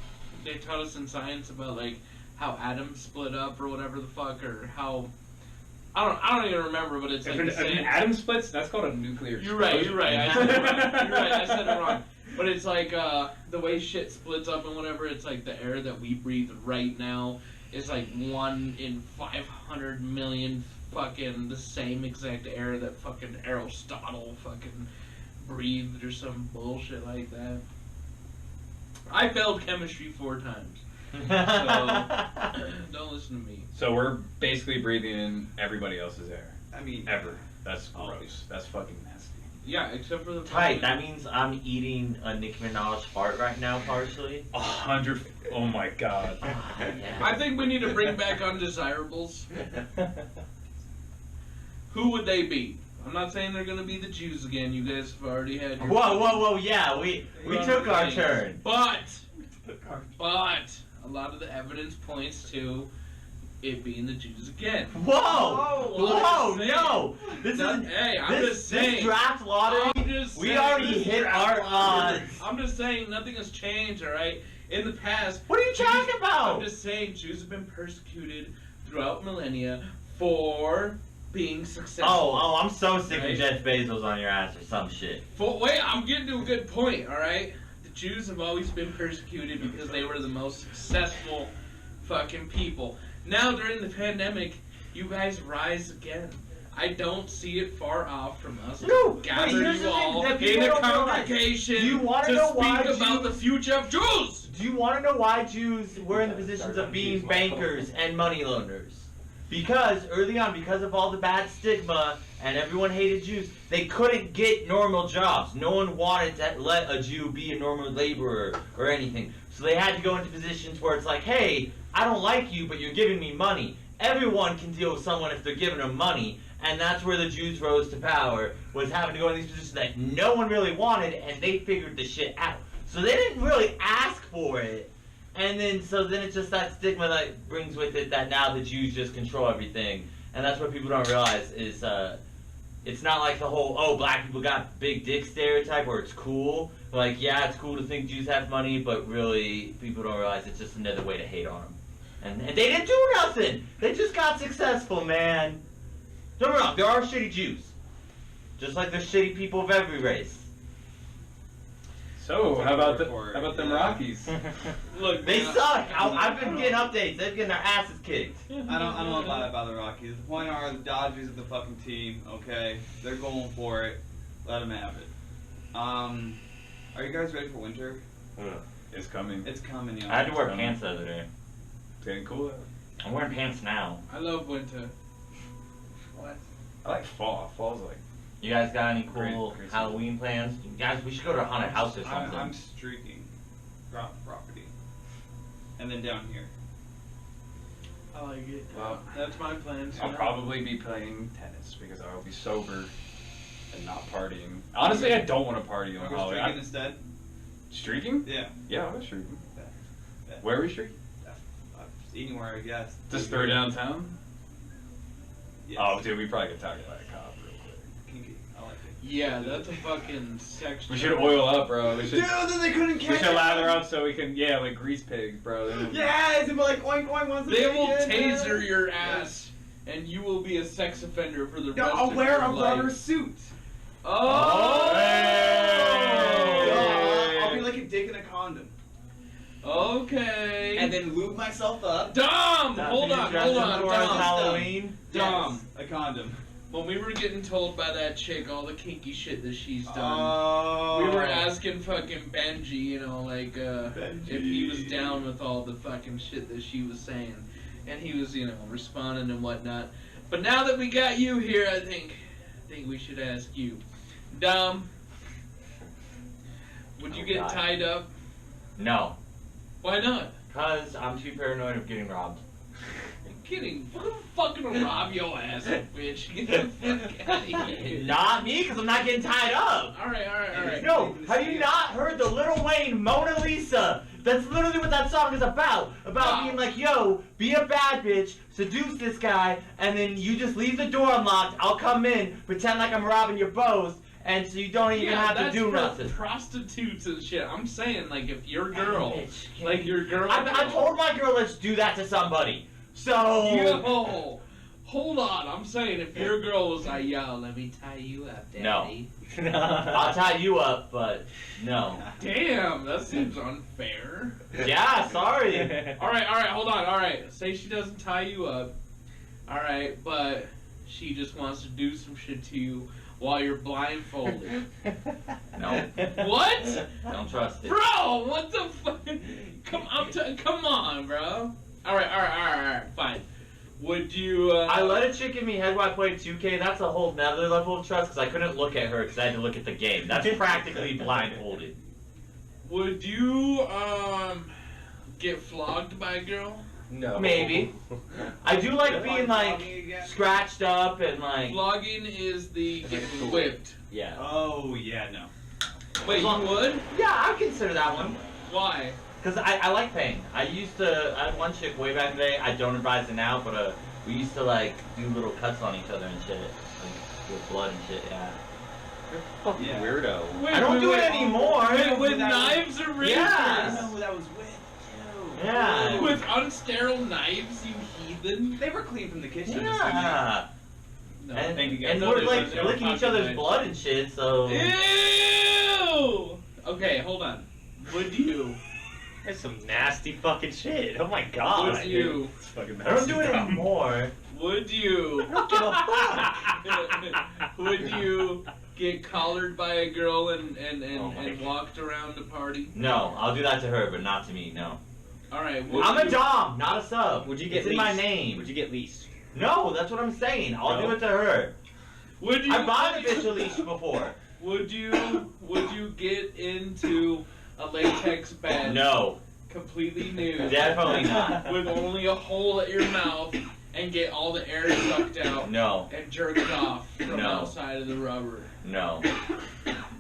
they taught us in science about, like, how atoms split up or whatever the fuck, or how... I don't even remember, but it's If like an, the if same... an atom splits, that's called a nuclear You're right, explosion. I said it wrong. You're right, I said it wrong. But it's like, the way shit splits up and whatever, it's like the air that we breathe right now is like 1 in 500 million fucking the same exact air that fucking Aristotle fucking breathed or some bullshit like that. I failed chemistry 4 times. So, don't listen to me. So we're basically breathing in everybody else's air. I mean, Ever. That's Always. gross. That's fucking nasty. Yeah, except for the... Tight. That means I'm eating a Nicki Minaj fart right now, partially. 100. Oh my god. I think we need to bring back undesirables. Who would they be? I'm not saying they're gonna be the Jews again. You guys have already had your... Whoa! Yeah, we took our turn. But a lot of the evidence points to it being the Jews again. Whoa! I'm No! This Not- is hey, I'm this, just saying. this draft lottery. I'm just We saying, already this hit draft our lottery. odds. I'm just saying nothing has changed. All right. In the past. What are you talking about? I'm just saying Jews have been persecuted throughout millennia for being successful. Oh, I'm so sick Right? of Jeff Bezos on your ass or some shit. Wait, I'm getting to a good point, alright? The Jews have always been persecuted because they were the most successful fucking people. Now, during the pandemic, you guys rise again. I don't see it far off from us No, to gather but here's you the thing all that in people a don't realize. congregation Do you wanna to know speak why about the Jews- future of Jews. Do you want to know why Jews were in the positions of being bankers and money loaners? Because early on, because of all the bad stigma and everyone hated Jews, they couldn't get normal jobs. No one wanted to let a Jew be a normal laborer or anything. So they had to go into positions where it's like, hey, I don't like you, but you're giving me money. Everyone can deal with someone if they're giving them money. And that's where the Jews rose to power, was having to go in these positions that no one really wanted, and they figured the shit out. So they didn't really ask for it. And then it's just that stigma that brings with it that now the Jews just control everything. And that's what people don't realize is it's not like the whole, oh, black people got big dick stereotype where it's cool. Like, yeah, it's cool to think Jews have money, but really, people don't realize it's just another way to hate on them. And they didn't do nothing. They just got successful, man. Don't get me wrong, there are shitty Jews. Just like there's shitty people of every race. So, how about them Rockies? Look, They man, suck. I've been getting updates. They're getting their asses kicked. I don't know about the Rockies. The point are the Dodgers are the fucking team. Okay, they're going for it. Let them have it. Are you guys ready for winter? It's coming. It's coming, yo. I had to wear pants the other day. It's getting cool out. I'm wearing pants now. I love winter. What? I like fall. Fall's like. You guys got any cool Great Halloween plans? You guys, we should go to a haunted house or something. I'm streaking property. And then down here. I like it. Well, That's my plan. I'll probably be playing tennis because I will be sober and not partying. Honestly, I don't want to party on Wanna go Halloween. streaking instead? Streaking? Yeah. Yeah, I'm streaking. Yeah. Where are we streaking? Anywhere, I guess. Just throw downtown? Yes. Oh, dude, we probably could talk about a cop real quick. Kinky. I like it. Yeah, that's a fucking sex. We should oil up, bro. We should. Dude, then they couldn't We catch should it. lather up so we can, like grease pigs, bro. Yes, and be like oink oink once a They will weekend, taser man. your ass, and you will be a sex offender for the No, rest I'll of wear your a life. rubber suit. Oh! Hey! I'll be like a dick in a condom. Okay. And then lube myself up. Dom! Hold on, Dom. Halloween. Dom. Yes, a condom. When we were getting told by that chick all the kinky shit that she's done, Oh. we were asking fucking Benji, you know, like, if he was down with all the fucking shit that she was saying. And he was, you know, responding and whatnot. But now that we got you here, I think we should ask you. Dom, would you Oh, get God. tied up? No, Why not? cause I'm too paranoid of getting robbed. I'm kidding. I'm fucking rob your ass, bitch. Get the fuck out of here. Not me, cause I'm not getting tied up. Alright. No, have you not heard the Lil Wayne Mona Lisa? That's literally what that song is about. About being like, yo, be a bad bitch, seduce this guy, and then you just leave the door unlocked. I'll come in, pretend like I'm robbing your bows, and so you don't even have to do nothing. Prostitutes and shit. I'm saying, like, if your girl, Bitch, like your girl. I told my girl let's do that to somebody. So Yo, hold on. I'm saying if your girl was like, yo, let me tie you up, daddy. I'll tie you up, but no. Damn, that seems unfair. Yeah, sorry. Alright, hold on. Alright, say she doesn't tie you up. Alright, but she just wants to do some shit to you while you're blindfolded. No, What? don't trust it. Bro, what the fuck? Come on, bro. Alright, fine. Would you, I let a chick give me head while I played 2K. That's a whole nother level of trust because I couldn't look at her because I had to look at the game. That's practically blindfolded. Would you, get flogged by a girl? No. Maybe. I do like being like scratched up and like. Flogging is the getting whipped. Yeah. Oh, yeah, no. Wait, you would? Yeah, I consider that one. Why? Because I like pain. I had one chick way back in the day, I don't advise it now, but we used to like do little cuts on each other and shit. Like with blood and shit, yeah. You're a fucking Yeah. weirdo. Wait, I don't do it anymore. With knives or razors? Yeah. I know who that was with. Yo. Yeah. With unsterile knives, you heathen? They were clean from the kitchen. Yeah. No. And, Thank you guys. and No, we're there's like no licking each fucking other's knife. blood and shit, so. Ew! Okay, hold on. Would you That's some nasty fucking shit. Oh my god. Would you? It's fucking I don't do it nasty. anymore. Would you? I don't give a fuck. Would you get collared by a girl and Oh my God. walked around the party? No, I'll do that to her, but not to me. No. All right. I'm a dom, not a sub. Would you get It's in leased? my name. Would you get leased? No, that's what I'm saying. I'll No? do it to her. Would you? I bought a would you- bitch a leash before. Would you get into a latex bed? No, Completely nude. definitely not. With only a hole at your mouth and get all the air sucked out No, and jerk it off from No. outside of the rubber. no.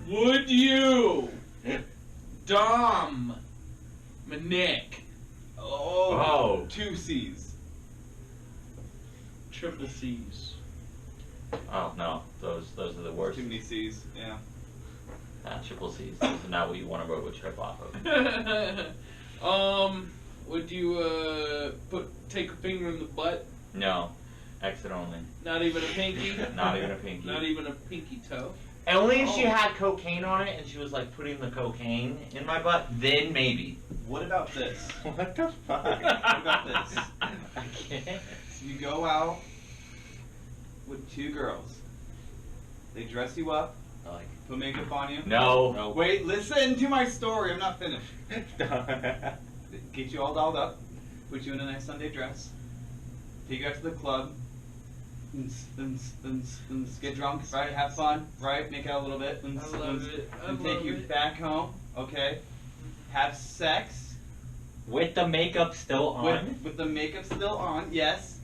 Would you? Dom. Nick. Oh. 2 C's. Triple C's. Oh no, those are the worst. Too many C's. Yeah. Triple C's. Those are not what you want to road trip off of. Would you take a finger in the butt? No, exit only. Not even a pinky? Not even a pinky. Not even a pinky toe. Only if she Oh. had cocaine on it and she was like putting the cocaine in my butt, then maybe. What about this? What the fuck? What about this? I can't. You go out with 2 girls. They dress you up, I like put makeup on you. No. Wait, listen to my story. I'm not finished. it. Get you all dolled up, put you in a nice Sunday dress, take you out to the club, get drunk, right? Have fun, right? Make out a little bit, I love it. I and love take you it. back home, okay? Have sex With the makeup still on? with the makeup still on, yes,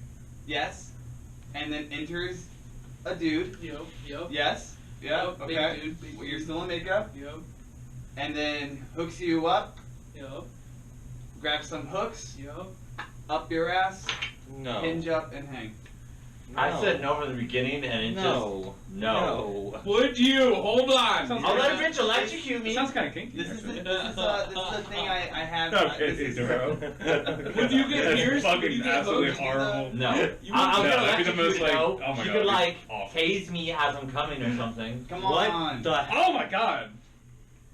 and then enters a dude, Yep. yes, yeah, Yep, big okay. dude, big Well, you're dude. still in makeup, Yep. and then hooks you up, Yep. grabs some hooks, Yep. up your ass, No. hinge up, and hang. I said no from the beginning and it No. just no. Would you? Hold on. Sounds I'll let a like bitch electrocute It me. sounds kind of kinky. This is actually. the thing I have. Okay, this is, bro. Would you get That's pierced? fucking Would you get absolutely hooked? horrible. No. You I'm would- gonna No, that'd be the most, electrocute like, though. oh my She God, could it'd be like awful. tase me as I'm coming or something. Come What on. the Oh my god!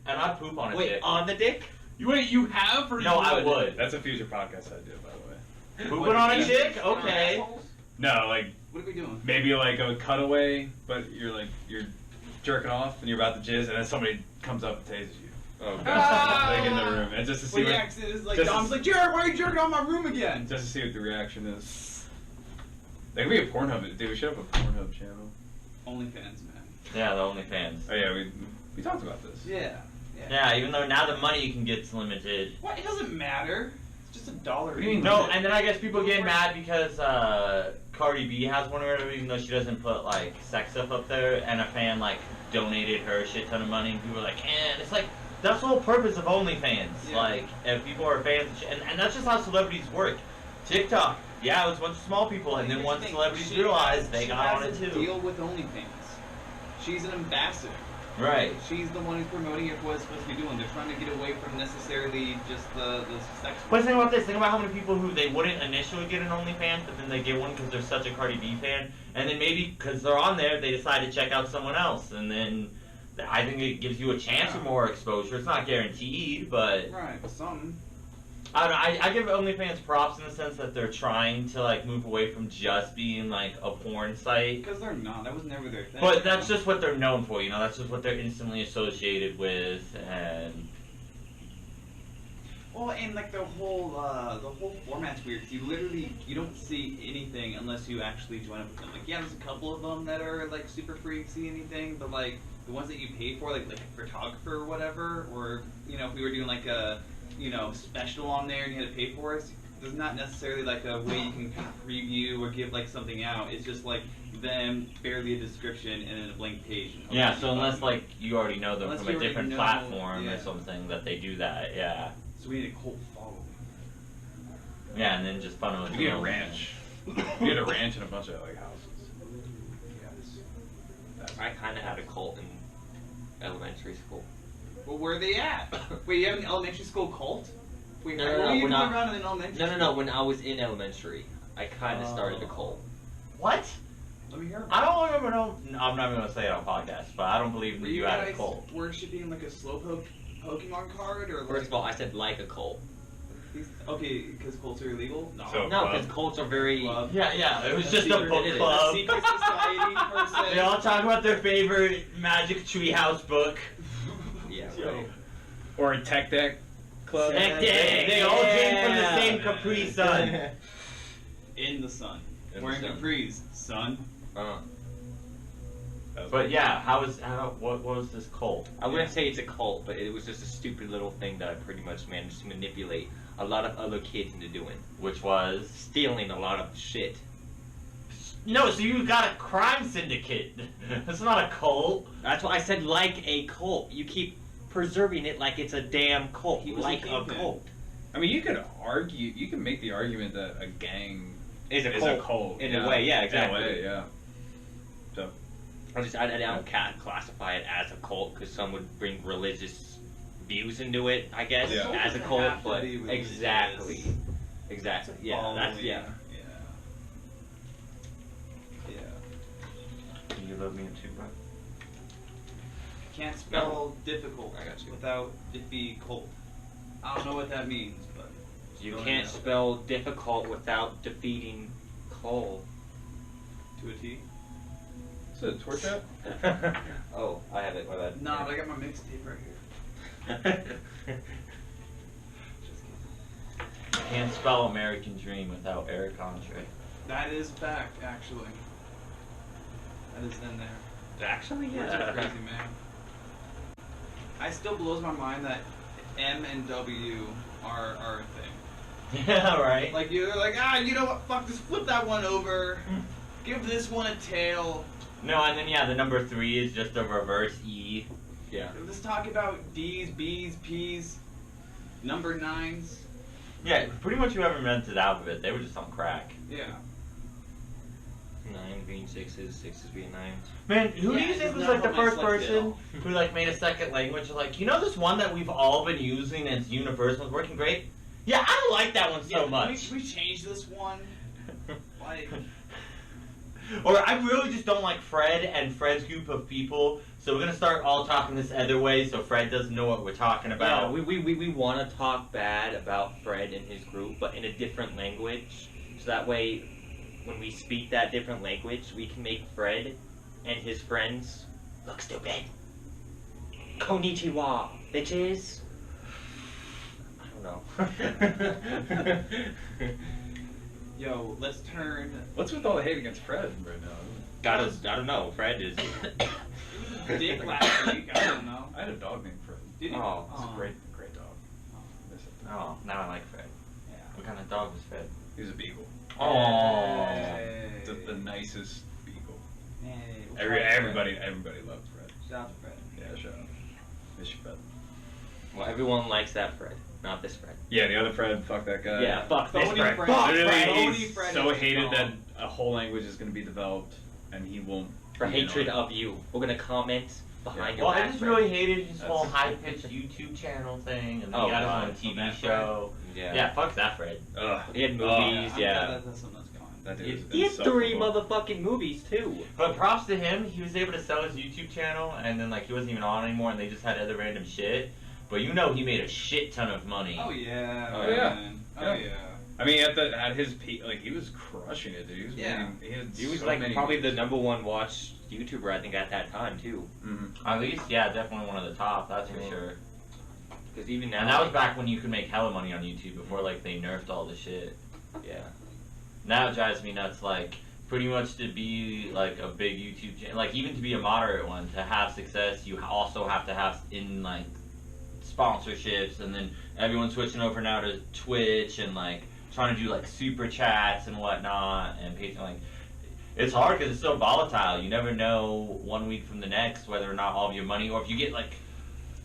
And I'd poop on a Wait, dick. on the dick? You have or No, you I would. That's a future podcast idea, by the way. Pooping on a chick? Okay. No, like What are we doing? maybe like a cutaway, but you're jerking off and you're about to jizz, and then somebody comes up and tases you. Oh Ah! Like in the room, and just to see Well, what, yeah, 'cause it's like just Dom's as- like, Jared, why are you jerking on my room again? just to see what the reaction is. Like we have Pornhub, dude. We should have a Pornhub channel. OnlyFans, man. Yeah, the OnlyFans. Oh yeah, we talked about this. Yeah. Yeah, even though now the money you can get's limited. What? It doesn't matter. It's just $1. What do you mean? No, and then I guess people get mad because Cardi B has one or whatever, even though she doesn't put like sex stuff up there, and a fan like donated her a shit ton of money, and people are like, and it's like that's the whole purpose of OnlyFans. Yeah. Like, if people are fans, and that's just how celebrities work. TikTok, yeah, it was a bunch of small people, and then Here's once the thing, celebrities she realized, they she got on has it a too. Deal with OnlyFans. She's an ambassador. Right. She's the one who's promoting it for what it's supposed to be doing. They're trying to get away from necessarily just the sex. But think about this. Think about how many people who they wouldn't initially get an OnlyFans, but then they get one because they're such a Cardi B fan, and then maybe because they're on there, they decide to check out someone else, and then I think it gives you a chance for more exposure. It's not guaranteed, but Right, but something. I don't know. I give OnlyFans props in the sense that they're trying to like move away from just being like a porn site. Because they're not. That was never their thing. But that's just what they're known for, you know. That's just what they're instantly associated with, and Well, and like the whole format's weird. 'Cause you don't see anything unless you actually join up with them. Like, yeah, there's a couple of them that are like super freaky anything, but like the ones that you pay for, like a photographer or whatever, or if we were doing like a special on there and you had to pay for it, there's not necessarily like a way you can preview or give like something out. It's just like them, barely a description, and then a blank page. yeah. So unless like you already know them Unless from you a already different know, platform yeah. or something, that they do that, yeah. So we need a cult following. Yeah, and then just funnel it. You to need a OnlyFans. ranch. You need a ranch and a bunch of like houses. Yes. I kind of had a cult in elementary school. Well, where are they at? Wait, you have an elementary school cult? Wait, No, were no, you we're even not- around in elementary No, school? when I was in elementary, I kind of started a cult. What? Let me hear about I don't remember. No, I'm not gonna say it on podcast, but I don't believe it. Were that you you had a guys cult. worshipping like a Slowpoke Pokemon card? Or like... First of all, I said like a cult. Okay, because Colts are illegal? No. So- No, because Colts are very. Club. Yeah, it was A just a secret- book it's club. A secret society, per se. They all talk about their favorite Magic Treehouse book. Yeah, Yo. right. Or a tech deck club. Heck, they all drink from the same Capri Sun. In the sun. In the Wearing sun. capris. Sun. But yeah, what was this cult? I wouldn't say it's a cult, but it was just a stupid little thing that I pretty much managed to manipulate a lot of other kids into doing. Which was Stealing a lot of shit. no, so you got a crime syndicate. That's not a cult. That's why I said like a cult. You keep preserving it like it's a damn cult. He was Like a a kingpin. cult. I mean, you can make the argument that a gang Is a is cult. a cult. In a way, yeah, exactly. In a way, yeah. So, I don't classify it as a cult because some would bring religious views into it, I guess, Yeah. as a Doesn't cult, have to but be religious. exactly. Yeah, that's, yeah. Yeah. You love me too, bro. Can't spell difficult I got you. without it be cold. I don't know what that means, but You Oh, can't yeah. spell difficult without defeating coal. to a T. is it a torch out? Oh, I have it, my bad. Nah, but I got my mixtape right here. Just kidding. Can't spell American Dream without Eric Andre. That is fact, actually. That is in there. Actually, Words are crazy, man. I still blows my mind that M and W are a thing. Yeah, right. Like you're like, you know what? Fuck, just flip that one over. Give this one a tail. No, and then yeah, the number 3 is just a reverse E. Yeah. Let's talk about D's, B's, P's, number 9s. Yeah, pretty much whoever invented the alphabet, they were just on crack. Yeah. 9 being 6s, 6s being 9s. Man, who do Yeah, you it's think was not like the how my first slice did person all. who like made a second language? Like, you know this one that we've all been using and it's universal, it's working great? Yeah, I don't like that one so Yeah, much. We changed this one. Like, Or I really just don't like Fred and Fred's group of people, so we're gonna start all talking this other way so Fred doesn't know what we're talking Yeah, about. we want to talk bad about Fred and his group, but in a different language. So that way, when we speak that different language, we can make Fred and his friends look stupid. Konnichiwa, bitches. I don't know. yo, let's turn. What's with all the hate against Fred right now? I don't know. Fred is. Dick last week. I don't know. I had a dog named Fred. Did you? Oh, It's a great dog. Miss it. Oh, now I like Fred. Yeah. What kind of dog was Fred? He was a beagle. Oh. Hey. The nicest beagle. Hey, we'll try Fred. Everybody loved Fred. Shout out to Fred. Yeah, shut up. Miss you, Fred. Well, everyone likes that Fred, not this Fred. Yeah, the other Fred, fuck that guy. Yeah, fuck this Phony Fred. Fred. Fuck Literally, Fred. Phony he's Fred so is hated that wrong. a whole language is going to be developed, and he won't. For be in hatred on it. of you. We're gonna comment behind Well, your I back. just Fred. really hated his whole That's- high-pitched YouTube channel thing, and then Oh, he got his God. own TV That show. Yeah. Yeah, fuck that Fred. Ugh. He had Oh, movies, I'm yeah. glad that's something that's going. That dude is He had 3 insufferable. motherfucking movies too. But props to him, he was able to sell his YouTube channel, and then like he wasn't even on anymore, and they just had other random shit. But you know he made a shit ton of money. Oh yeah. Oh, yeah. man. Oh Yeah. yeah. I mean, at his peak, like he was crushing it, dude. He was Yeah. making, He was so like many probably the movies. #1 watched YouTuber I think at that time too. Mhm. At least, yeah, definitely one of the top, that's for Mhm. sure. Because even now, And that was back when you could make hella money on YouTube before like they nerfed all the shit. yeah. Now it drives me nuts, like pretty much to be like a big YouTube channel, like even to be a moderate one, to have success, you also have to have in like sponsorships, and then everyone's switching over now to Twitch and like trying to do like super chats and whatnot and Patreon. Like it's hard because it's so volatile. You never know one week from the next whether or not all of your money, or if you get like,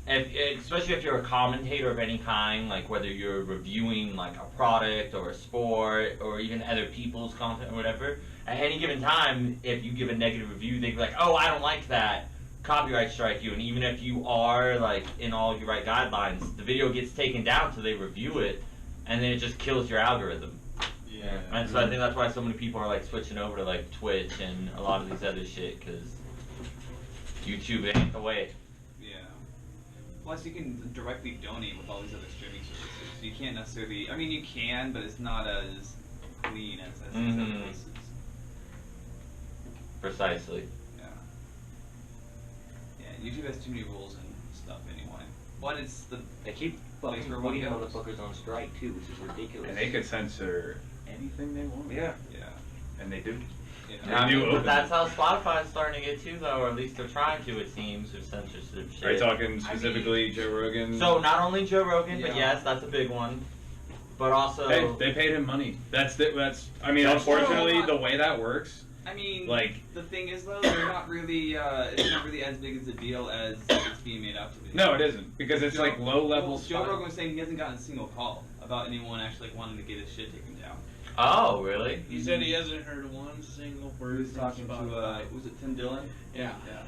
especially if you're a commentator of any kind, like whether you're reviewing like a product or a sport or even other people's content or whatever, at any given time, if you give a negative review, they'd be like, oh, I don't like that, copyright strike you. And even if you are like in all your right guidelines, the video gets taken down so they review it, and then it just kills your algorithm. Yeah. And so I think that's why so many people are like switching over to like Twitch and a lot of these other shit, because YouTube ain't the way. Yeah. Plus, you can directly donate with all these other streaming services. You can't necessarily. I mean, you can, but it's not as clean as Mhm. other places. Precisely. Yeah. Yeah, YouTube has too many rules and stuff anyway. One, it's the They keep place fucking where one putting goes. motherfuckers on strike too, which is ridiculous. And they could censor anything they want. Yeah. Yeah. And they do. Yeah. They I do mean, open. but that's how Spotify's starting to get too, though, or at least they're trying to, it seems, with censorship shit. Are you talking specifically Joe Rogan? So not only Joe Rogan, but Yeah. yes, that's a big one. But also, Hey, they paid him money. I mean, That's unfortunately, true. the way that works, I mean, like, the thing is though, they're not really. It's not really as big as a deal as it's being made out to be. no, it isn't. Because it's like low level Well, Joe Rogan was saying he hasn't gotten a single call about anyone actually wanting to get his shit taken down. oh, really? He said he hasn't heard one single He word was from talking Spotify. to was it Tim Dillon? Yeah. Yeah.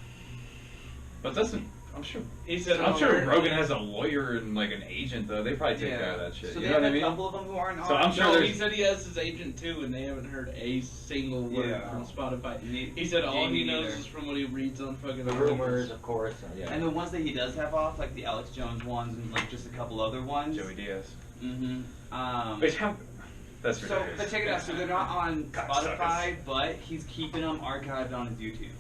But doesn't. I'm sure. He said, I'm "Oh, sure we're- Rogan has a lawyer and like an agent though. They probably take Yeah. care of that shit. So You they know have what I a mean? couple of them who aren't So on. I'm sure No, there's- he said he has his agent too, and they haven't heard a single word Yeah. from Spotify. Ne- He said all Jamie he knows neither. is from what he reads on fucking The rumors, of course. Yeah. And the ones that he does have off, like the Alex Jones ones and like just a couple other ones. Joey Diaz. Mm-hmm. Which how? That's So, ridiculous. but check it out. So they're not on Cocksuckers. Spotify, but he's keeping them archived on his YouTube.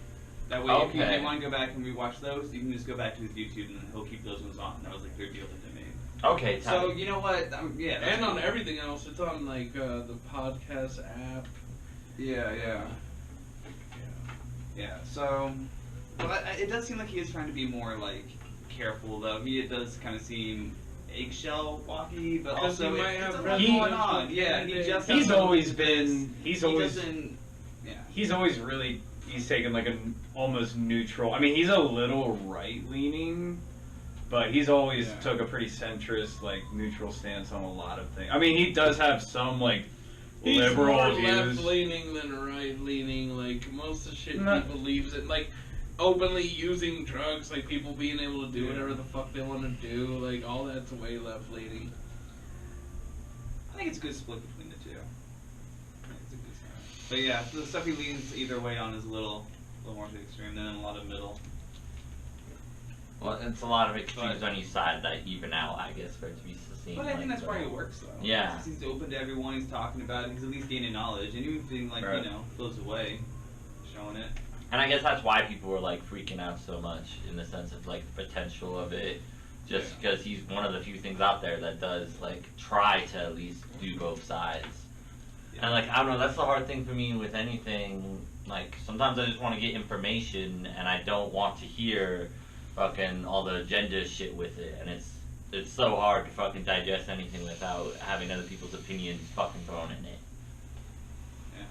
That way, if you Okay. want to go back and rewatch those, you can just go back to his YouTube and he'll keep those ones on. That was like their deal that they made. Okay, So tight. you know what? Yeah. that's And on cool. everything else, it's on like the podcast app. Yeah. So, but it does seem like he is trying to be more like careful though. It does kind of seem eggshell walky, but 'Cause also he might it's have a lot presidential going on. Yeah, he just He's doesn't- always been. he He's always. doesn't. Yeah. He's always really. He's taken like an almost neutral. I mean, he's a little right leaning, but he's always Yeah. took a pretty centrist, like neutral stance on a lot of things. I mean, he does have some like He's liberal more views. left leaning than right leaning. Like most of the shit No. he believes in, like openly using drugs, like people being able to do Yeah. whatever the fuck they want to do, like all that's way left leaning. I think it's a good split between the two. I think it's a good split. But yeah, the stuff he leans either way on is a little more to the extreme than a lot of middle. Well, it's a lot of extremes But- on each side that even out, I guess, for it to be seen. But I think like, that's why he works though. Yeah. Because he's open to everyone. He's talking about it. He's at least gaining knowledge, and even if he like Right. flows away, showing it. And I guess that's why people were like freaking out so much in the sense of like the potential of it, just Yeah. because he's one of the few things out there that does like try to at least do both sides. And like I don't know, that's the hard thing for me with anything. Like sometimes I just want to get information and I don't want to hear fucking all the agenda shit with it, and it's so hard to fucking digest anything without having other people's opinions fucking thrown in it. Yeah.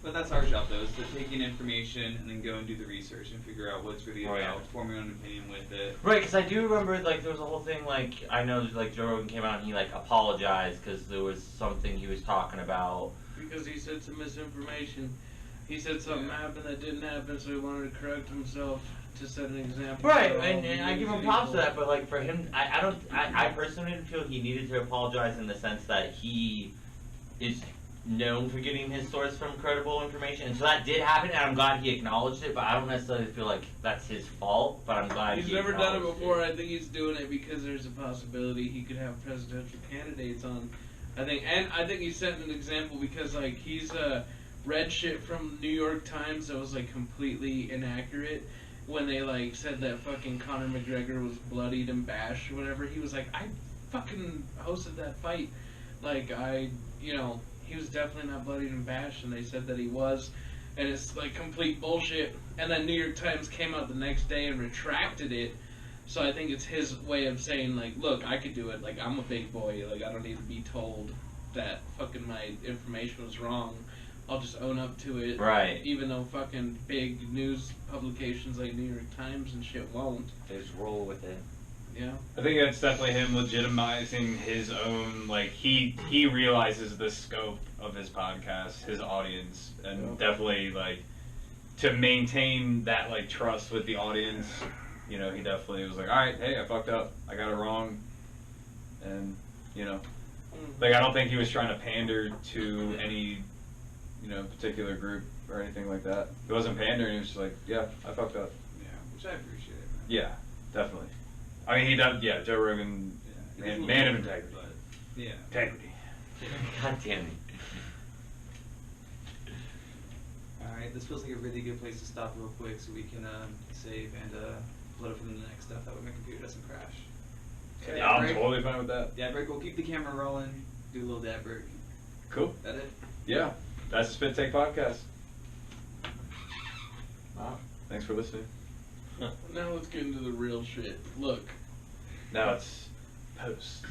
But that's our job though, is to take in information and then go and do the research and figure out what's really Oh, yeah. about, form your own opinion with it. Right, because I do remember like there was a whole thing like I know like Joe Rogan came out and he like apologized because there was something he was talking about. Because he said some misinformation. He said something Yeah. happened that didn't happen, so he wanted to correct himself to set an example. Right, for all and I give him people. props to that, but like for him, I personally didn't feel he needed to apologize in the sense that he is known for getting his source from credible information, and so that did happen, and I'm glad he acknowledged it, but I don't necessarily feel like that's his fault, but I'm glad He's he never done it acknowledged before. I think he's doing it because there's a possibility he could have presidential candidates on. I think he set an example because like he's read shit from New York Times that was like completely inaccurate when they like said that fucking Conor McGregor was bloodied and bashed or whatever. He was like, I fucking hosted that fight. Like he was definitely not bloodied and bashed, and they said that he was, and it's like complete bullshit. And then New York Times came out the next day and retracted it. So I think it's his way of saying like, look, I could do it. Like I'm a big boy. Like I don't need to be told that fucking my information was wrong. I'll just own up to it. Right. Even though fucking big news publications like New York Times and shit won't. They just roll with it. Yeah. I think that's definitely him legitimizing his own, like, he realizes the scope of his podcast, his audience, and definitely, like, to maintain that, like, trust with the audience, he definitely was like, alright, hey, I fucked up, I got it wrong, and, like, I don't think he was trying to pander to any, particular group or anything like that. He wasn't pandering, he was just like, yeah, I fucked up. Yeah, which I appreciate. Yeah, definitely. I mean, he does, Joe Rogan, Yeah, man of integrity. Yeah. Integrity. God damn it. Alright, this feels like a really good place to stop real quick so we can save and load up from the next stuff. That way my computer doesn't crash. Okay, Yeah, I'm break. totally fine with that. Dad break, we'll keep the camera rolling, do a little dad break. Cool. That it? Yeah. That's the Spit Take Podcast. Wow. Thanks for listening. Now let's get into the real shit. Look. Now it's post.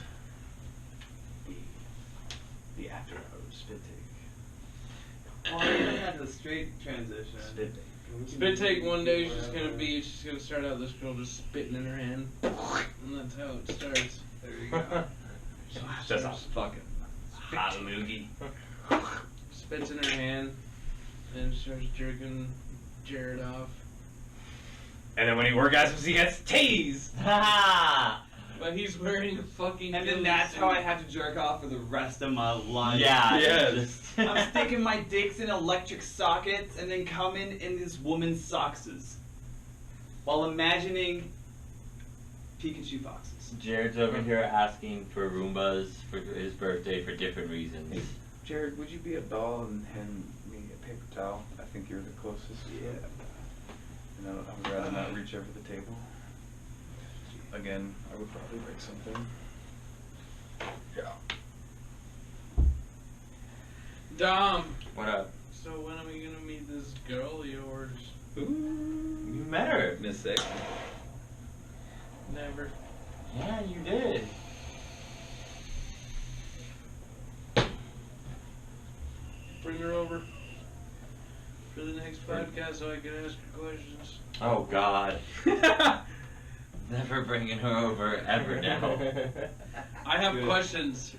The after of Spit Take. Oh, you had the straight transition. Spit Take. Spit take one day is just gonna be, she's gonna start out this girl just spitting in her hand. And that's how it starts. There you go. Just a fucking Hot loogie. Spits in her hand and starts jerking Jared off. And then when he orgasms, he gets teased. Ha! But he's wearing a fucking And then ghillie that's suit. how I have to jerk off for the rest of my life. Yeah. Yes. Just I'm sticking my dicks in electric sockets and then coming in this woman's sockses. While imagining Pikachu foxes. Jared's over here asking for Roombas for his birthday for different reasons. Jared, would you be a doll and hand me a paper towel? I think you're the closest. Yeah. And I would rather not reach over the table. Again, I would probably break something. Yeah. Dom, What up? so when are we gonna meet this girl of yours? Ooh. You met her. Miss Sick. Never. Yeah, you did. Bring her over for the next podcast so I can ask her questions. Oh God. Never bringing her over ever now. I have Good. questions.